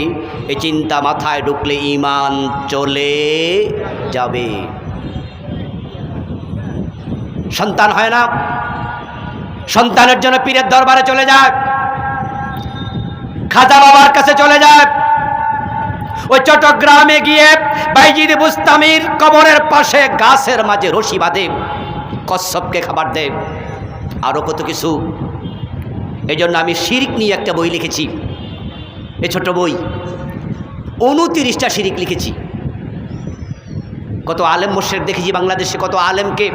এই চিন্তা মাথায় ঢুকলে ঈমান চলে যাবে। সন্তান হয় না, সন্তানের জন্য পীরের দরবারে চলে যায়, খাজা বাবার কাছে চলে যায়। ওই চট্টগ্রামে গিয়ে বাইজিদ বুস্তামির কবরের পাশে গাছের মাঝে রশি বাঁধে, কচ্ছপকে খাবার দেয়, আরো কত কিছু। এই জন্য আমি শিরিক নিয়ে একটা বই লিখেছি, এই ছোট বই, 29টা শিরিক লিখেছি। কত আলেম মুশরিক দেখেছি বাংলাদেশে, কত আলেমকে।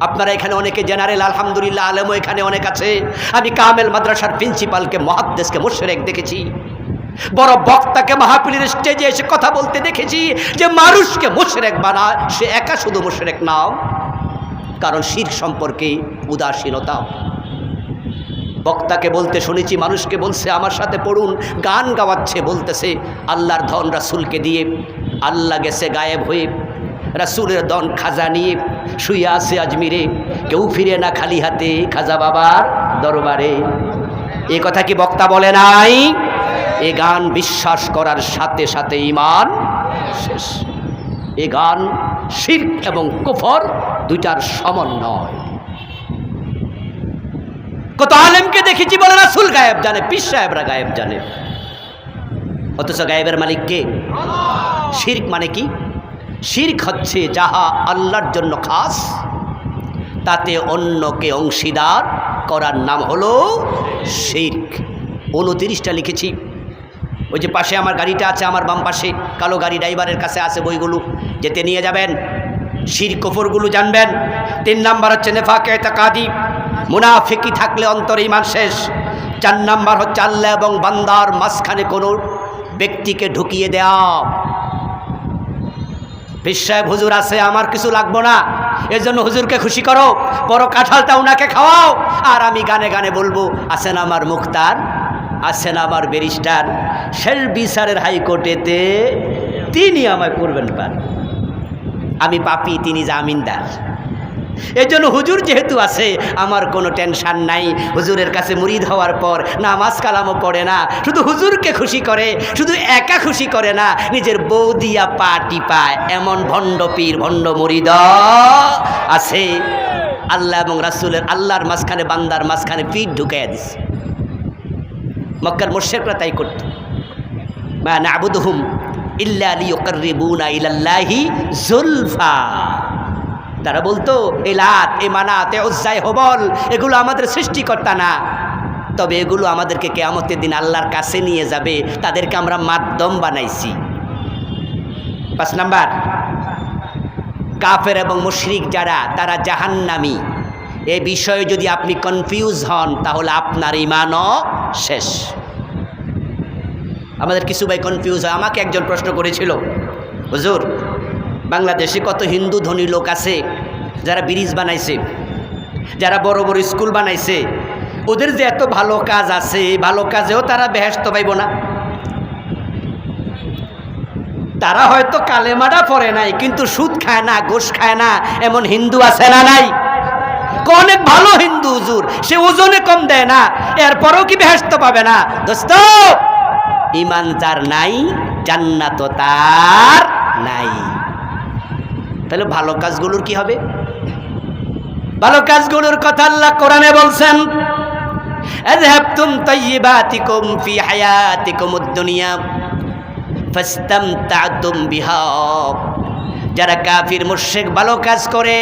আপনারা এখানে অনেকে জেনারেল, আলহামদুলিল্লাহ, আলেমও এখানে অনেক আছে। আমি কামেল মাদ্রাসার প্রিন্সিপালকে, মুহাদ্দিসকে মুশরিক দেখেছি। বড় বক্তাকে মাহফিলের স্টেজে এসে কথা বলতে দেখেছি যে মানুষকে মুশরিক বানায়। সে একা শুধু মুশরিক না, কারণ শিরক সম্পর্কে উদাসীনতা। বক্তাকে বলতে শুনেছি, মানুষকে বলছে আমার সাথে পড়ুন, গান গাওয়াচ্ছে, বলতেছে আল্লাহর ধন রাসূলকে দিয়ে, আল্লাহ গেছে গায়েব হয়ে, রাসূলের ধন খাজা নিয়ে শুয়ে আছে আজমিরে, কেউ ফিরে না খালি হাতে খাজা বাবার দরবারে। এ কথা কি বক্তা বলে নাই? এ গান বিশ্বাস করার সাথে সাথে ঈমান শেষ। এ গান শিরক এবং কুফর 2টার সমন্বয়। কত আলেমকে দেখেছি বলে রাসূল গায়েব জানে, পীর সাহেবরা গায়েব জানে, অথচ গায়েবের মালিক কে? শিরক মানে কি? শিরক হচ্ছে যাহা আল্লাহর জন্য খাস, তাতে অন্যকে অংশীদার করার নাম হলো শিরক। 29টা লিখেছি। ওই যে পাশে আমার গাড়িটা আছে, আমার বাম পাশে কালো গাড়ি, ড্রাইভারের কাছে আছে বইগুলো, যেতে নিয়ে যাবেন, শিরক কুফরগুলো জানবেন। 3 নাম্বার হচ্ছে নেফাক ইতিকাদি, মুনাফিকি থাকলে অন্তরে ঈমান শেষ। 4 নাম্বার হচ্ছে আল্লাহ এবং বান্দার মাঝখানে কোনো ব্যক্তিকে ঢুকিয়ে দেওয়া। পীর সাহেব হুজুর আছে, আমার কিছু লাগবো না, এর জন্য হুজুরকে খুশি করো, বড় কাঁঠালটা উনাকে খাওয়াও, আর আমি গানে গানে বলবো আছেন আমার মুখতার, আছেন আমার ব্যারিস্টার, শেষ বিচারের হাইকোর্টেতে তিনি আমায় করবেন পার। আমি পাপী, তিনি জামিনদার। এই জন্য হুজুর যেহেতু আছে আমার কোনো টেনশন নাই। হুজুরের কাছে মুরিদ হওয়ার পর নামাজ কালামও পড়ে না, শুধু হুজুরকে খুশি করে, শুধু একা খুশি করে না, নিজের বউ দিয়া পা টিপায়। এমন ভণ্ড পীর ভণ্ড মুরিদ আছে। আল্লাহ এবং রাসূলের, আল্লাহর মাঝখানে বান্দার মাঝখানে পিঠ ঢুকাইয়া দিছে। মক্কার মুশরিকরা তাই করত। মা না'বুদুহুম ইল্লা লিয়ুকাররিবুনা ইলাল্লাহি যুলফা। তারা বলতো এই লাত, এই মানাত, এই উজ্জা, এই হবল এগুলো আমাদের সৃষ্টিকর্তা না, তবে এগুলো আমাদেরকে কিয়ামতের দিন আল্লাহর কাছে নিয়ে যাবে, তাদেরকে আমরা মাধ্যম বানাইছি। 5 নাম্বার, কাফের এবং মুশরিক যারা, তারা জাহান্নামী। এ বিষয়ে যদি আপনি কনফিউজ হন তাহলে আপনার ঈমানও শেষ। আমাদের কিছু ভাই কনফিউজ হয়। আমাকে একজন প্রশ্ন করেছিল, হুজুর বাংলাদেশে কত হিন্দু ধনী লোক আছে যারা ব্রিজ বানাইছে, যারা বড় বড় স্কুল বানাইছে, ওদের যে এত ভালো কাজ আছে, ভালো কাজেও তারা বেহেশত পাইব না? তারা হয়তো কালেমাটা পড়ে নাই, কিন্তু সুদ খায় না, ঘুষ খায় না, এমন হিন্দু আছে না নাই? অনেক ভালো হিন্দু হুজুর, সে ওজনে কম দেয় না, এরপরেও কি বেহেশত পাবে না? দোস্ত, ঈমান যার নাই জান্নাত তার নাই। তাহলে ভালো কাজগুলোর কি হবে? ভালো কাজগুলোর কথা আল্লাহ কোরআনে বলছেন, আযহাবতুম তাইয়্যিবাতিকুম ফি হায়াতিকুমুদ দুনিয়া ফাস্তামতা'তুম বিহা। যারা কাফির মুশরিক ভালো কাজ করে,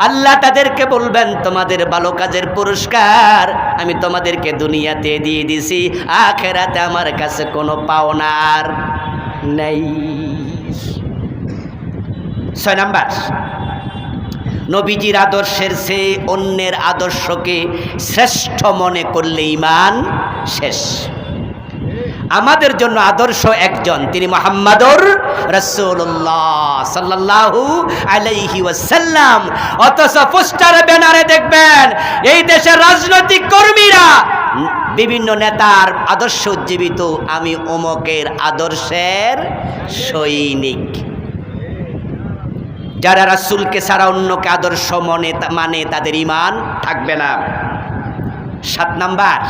আল্লাহ তাদেরকে বলবেন তোমাদের ভালো কাজের পুরস্কার আমি তোমাদেরকে দুনিয়াতে দিয়ে দিছি, আখিরাতে আমার কাছে কোনো পাওনা আর নাই। 6 নাম্বার, নবীজির আদর্শের চেয়ে অন্যের আদর্শকে শ্রেষ্ঠ মনে করলে ঈমান শেষ। আমাদের জন্য আদর্শ একজন, তিনি মুহাম্মাদুর রাসূলুল্লাহ সাল্লাল্লাহু আলাইহি ওয়াসাল্লাম। অথচ পোস্টারে ব্যানারে দেখবেন এই দেশের রাজনৈতিক কর্মীরা, বিভিন্ন নেতার আদর্শ উজ্জীবিত, আমি অমুকের আদর্শের সৈনিক। যারা রাসূলকে ছাড়া অন্যকে আদর্শ মানে তাদের ঈমান থাকবে না। 7 নাম্বার,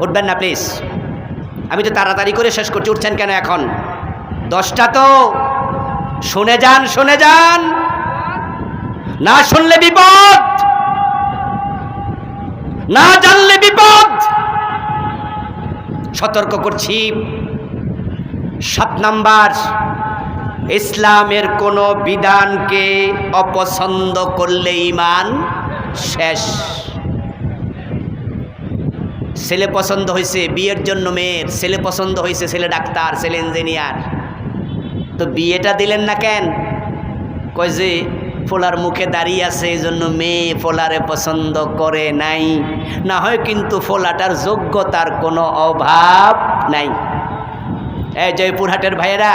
উঠবেন না প্লিজ, আমি তো তাড়াতাড়ি করে শেষ করছি, উঠছেন কেন এখন? 10টা তো, শুনে যান, শুনে যান, না শুনলে বিপদ, না জানলে বিপদ, সতর্ক করছি। 7 নাম্বার, ইসলামের কোনো বিধানকে অপছন্দ করলে ঈমান শেষ। ছেলে পছন্দ হয়েছে, বিয়ের জন্য মেয়ের ছেলে পছন্দ হয়েছে, ছেলে ডাক্তার, ছেলে ইঞ্জিনিয়ার, তো বিয়েটা দিলেন না কেন? কয় যে ফোলার মুখে দাঁড়িয়ে আছে এই জন্য মেয়ে ফোলারে পছন্দ করে নাই, না হয় কিন্তু ফোলাটার যোগ্যতার কোনো অভাব নাই। এই জয়পুরহাটের ভাইয়েরা,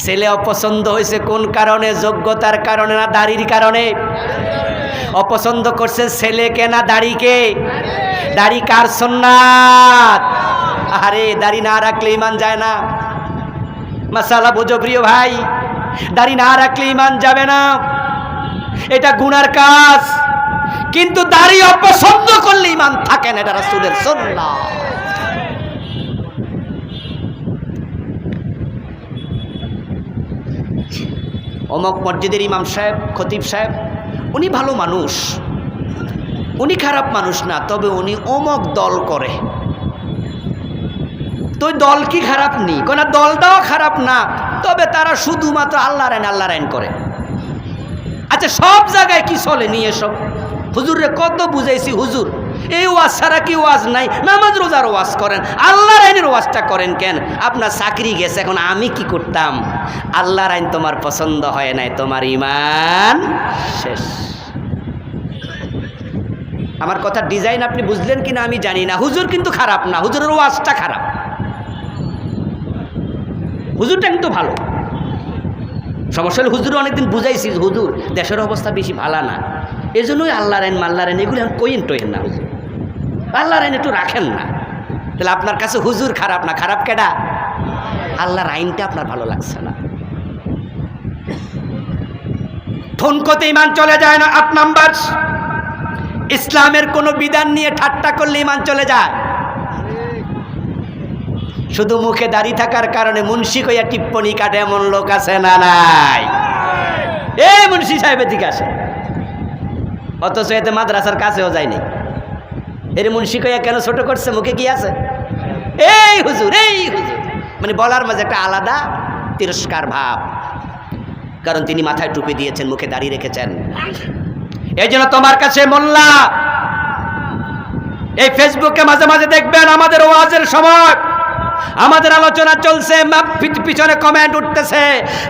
ছেলে অপছন্দ হয়েছে কোন কারণে? যোগ্যতার কারণে না দাড়ির কারণে? অপছন্দ করছে ছেলেকে না দাড়িকে? দাড়ি কার সুন্নাত? আরে দাড়ি না রাখলে ঈমান যায় না। মাশাআল্লাহ, বুঝো প্রিয় ভাই, দাড়ি না রাখলে ঈমান যাবে না, এটা গুনার কাজ। কিন্তু দাড়ি অপছন্দ করলে ঈমান থাকে না, এটা রাসূলের সুন্নাত। অমুক মসজিদের ইমাম সাহেব, খতিব সাহেব, উনি ভালো মানুষ, উনি খারাপ মানুষ না, তবে উনি অমুক দল করে। তো দল কি খারাপ নেই? কোন দলটাও খারাপ না, তবে তারা শুধুমাত্র আল্লাহর আইন করে। আচ্ছা, সব জায়গায় কি চলে নিয়ে সব? হুজুরে কত বুঝাইছি, হুজুর এই ওয়াজ ছাড়া কি ওয়াজ নাই? নামাজ রোজার ওয়াজ করেন, আল্লাহর আইনের ওয়াজটা করেন কেন? আপনার চাকরি গেছে, এখন আমি কি করতাম? আল্লাহর আইন তোমার পছন্দ হয় নাই, তোমার ঈমান শেষ। আমার কথা ডিজাইন আপনি বুঝলেন কিনা আমি জানি না। হুজুর কিন্তু খারাপ না, হুজুরের ওয়াজটা খারাপ, হুজুরটা কিন্তু ভালো। সমস্যা হলে হুজুর অনেকদিন বুঝাইছি, হুজুর দেশের অবস্থা বেশি ভালো না, এই জন্যই আল্লাহর আইন মাল্লার আইন এগুলো কইন টইন না, হুজুর আল্লাহর আইন একটু রাখেন না। তাহলে আপনার কাছে হুজুর খারাপ না, খারাপ কেডা? আল্লাহর আইনটা আপনার ভালো লাগছে না। ঠুনকোতে ইমান চলে যায় না। 8 নাম্বার, ইসলামের কোনো বিধান নিয়ে ঠাট্টা করলে ইমান চলে যায়। শুধু মুখে দাঁড়িয়ে থাকার কারণে মুন্সি কইয়া টিপ্পনি কাটে এমন লোক আছে না নাই? এই মুন্সি সাহেবের দিকে আসে, অথচ এতে মাদ্রাসার কাছেও যায়নি। এর মুন্সি কইয়া কেন ছোট করছে? মুখে কি আছে? এই হুজুর, এই হুজুর, মানে বলার মাঝে একটা আলাদা তিরস্কার ভাব, কারণ তিনি মাথায় টুপি দিয়েছেন, মুখে দাঁড়িয়ে রেখেছেন। এই জন্য তোমার কাছে মোল্লা, এই ফেসবুকে মাঝে মাঝে দেখবেন আমাদের ওয়াজের সময় আমাদের আলোচনা চলছে, পিছনে কমেন্ট উঠতেছে,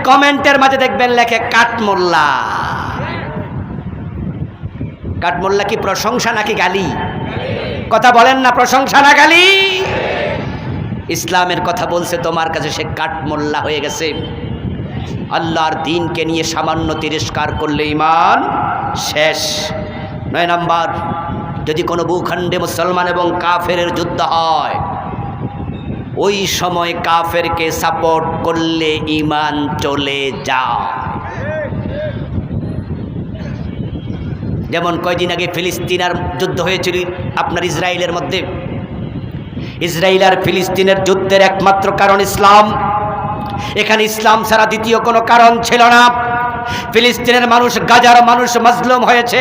কমেন্টের মাঝে দেখবেন লেখে কাঠমোল্লা। কাঠমোল্লা কি প্রশংসা নাকি গালি? কথা বলেন না, প্রশংসা না গালি? ইসলামের কথা বলছে, তোমার কাছে সে কাঠমোল্লা হয়ে গেছে। আল্লাহর দ্বীনকে নিয়ে সামান্য তিরস্কার করলে ঈমান শেষ। 9 নাম্বার, যদি কোনো ভূখণ্ডে মুসলমান এবং কাফেরের যুদ্ধ হয়, ওই সময় কাফেরকে সাপোর্ট করলে ঈমান চলে যায়। যেমন কয়দিন আগে ফিলিস্তিনের যুদ্ধ হয়েছিল আপনার ইসরায়েলের মধ্যে। ইসরায়েল আর ফিলিস্তিনের যুদ্ধের একমাত্র কারণ ইসলাম। এখানে ইসলাম ছাড়া দ্বিতীয় কোনো কারণ ছিল না। ফিলিস্তিনের মানুষ, গাজার মানুষ মাজলুম হয়েছে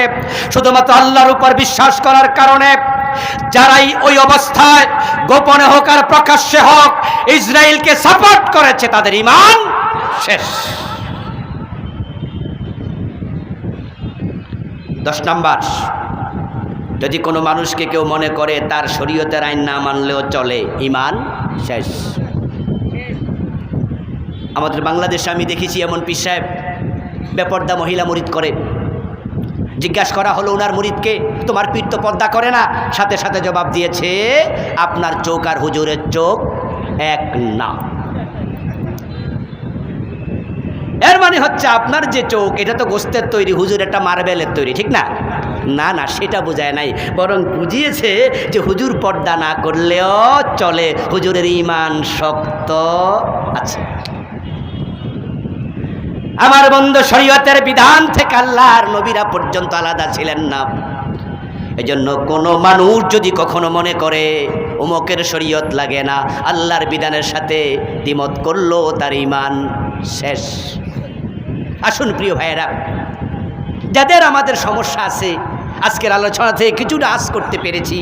শুধুমাত্র আল্লাহর উপর বিশ্বাস করার কারণে। যারাই ওই অবস্থায় গোপনে হোক আর প্রকাশ্যে হোক ইসরায়েলকে সাপোর্ট করেছে, তাদের ঈমান শেষ। 10 নাম্বার, যদি কোনো মানুষকে কেউ মনে করে তার শরীয়তের আইন না মানলেও চলে, ঈমান শেষ। আমাদের বাংলাদেশে আমি দেখেছি এমন পীর সাহেব বেপর্দা মহিলা মুরিদ করে। জিজ্ঞাসা করা হলো ওনার মুরিদকে, তোমার পীর তো পর্দা করে না? সাথে সাথে জবাব দিয়েছে, আপনার চোখ আর হুজুরের চোখ এক না। এর মানে হচ্ছে আপনার যে চোখ, এটা তো গোস্তের তৈরি, হুজুর একটা মার্বেলের তৈরি, ঠিক না? না না, সেটা বোঝায় নাই, বরং বুঝিয়েছে যে হুজুর পর্দা না করলেও চলে, হুজুরের ঈমান শক্ত আছে। আমার বন্ধু, শরীয়তের বিধান থেকে আল্লাহর নবীরা পর্যন্ত আলাদা ছিলেন না। এজন্য কোনো মানুষ যদি কখনো মনে করে অমুকের শরীয়ত লাগে না, আল্লাহর বিধানের সাথে দ্বিমত করলো, তার ঈমান শেষ। আসুন প্রিয় ভাইয়েরা, যাদের আমাদের সমস্যা আছে, আজকের আলোচনা থেকে কিছুটা আশ করতে পেরেছি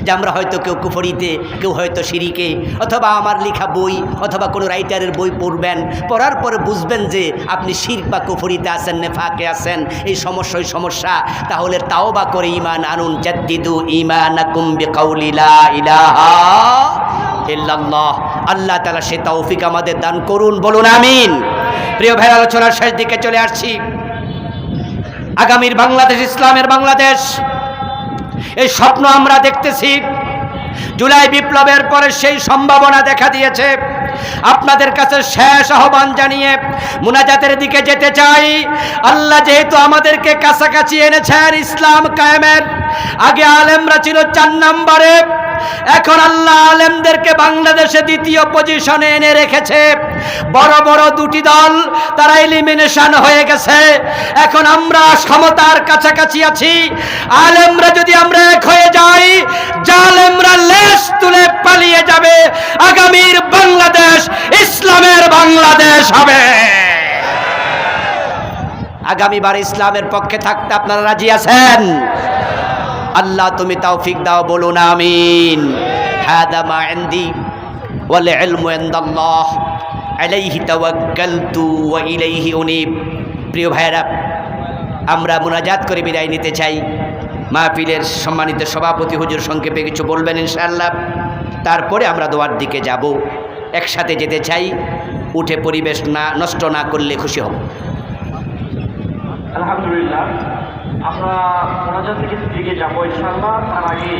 যে আমরা হয়তো কেউ কুফরিতে, কেউ হয়তো শিরিকে, অথবা আমার লেখা বই অথবা কোনো রাইটারের বই পড়বেন, পড়ার পরে বুঝবেন যে আপনি শিরক বা কুফরিতে আছেন, নেফাকে আছেন, এই সমস্যা। তাহলে তাওবা করে ঈমান আনুন। জাদ্দিদু ঈমানাকুম বিকাউলি লা ইলাহা ইল্লাল্লাহ। আল্লাহ তাআলা সে তৌফিক আমাদের দান করুন, বলুন আমিন। প্রিয় ভাই, আলোচনার শেষ দিকে চলে আসছি। আগামীর বাংলাদেশ, ইসলামের বাংলাদেশ, এই স্বপ্ন আমরা দেখতেছি। জুলাই বিপ্লবের পরে সেই সম্ভাবনা দেখা দিয়েছে। আপনাদের কাছে শেষ আহ্বান জানিয়ে মুনাজাতের দিকে যেতে চাই। আল্লাহ যেহেতু আমাদেরকে কাছাকাছি এনেছেন ইসলাম কায়েমের, আগে আলেমরা ছিল 4 নম্বরে, এখন আল্লাহ আলেমদেরকে বাংলাদেশে 2য় পজিশনে এনে রেখেছে। বড় বড় 2টি দল তারা এলিমিনেশন হয়ে গেছে। এখন আমরা ক্ষমতার কাছাকাছি আছি। আলেমরা যদি আমরা এক হয়ে যাই, জালেমরা লেজ তুলে পালিয়ে যাবে। আগামীর বাংলাদেশ ইসলামের বাংলাদেশ হবে। আগামীবার ইসলামের পক্ষে থাকতে আপনারা রাজি আছেন? আল্লাহ তুমি তৌফিক দাও, বলুন আমিন। হাদা মা ইনদি ওয়াল ইলমু ইনদাল্লাহ আলাইহি তাওয়াক্কালতু ওয়া ইলাইহি উনীব। প্রিয় ভাইরা, আমরা মুনাজাত করে বিদায় নিতে চাই। মাহফিলের সম্মানিত সভাপতি হুজুর সংক্ষেপে কিছু বলবেন ইনশাআল্লাহ, তারপরে আমরা দোয়ার দিকে যাব। একসাথে যেতে চাই, উঠে পরিবেশ না নষ্ট না করলে খুশি হব। আলহামদুলিল্লাহ, আমরা মোনাজাতের দিকে যাবো ইনশাআল্লাহ। তার আগে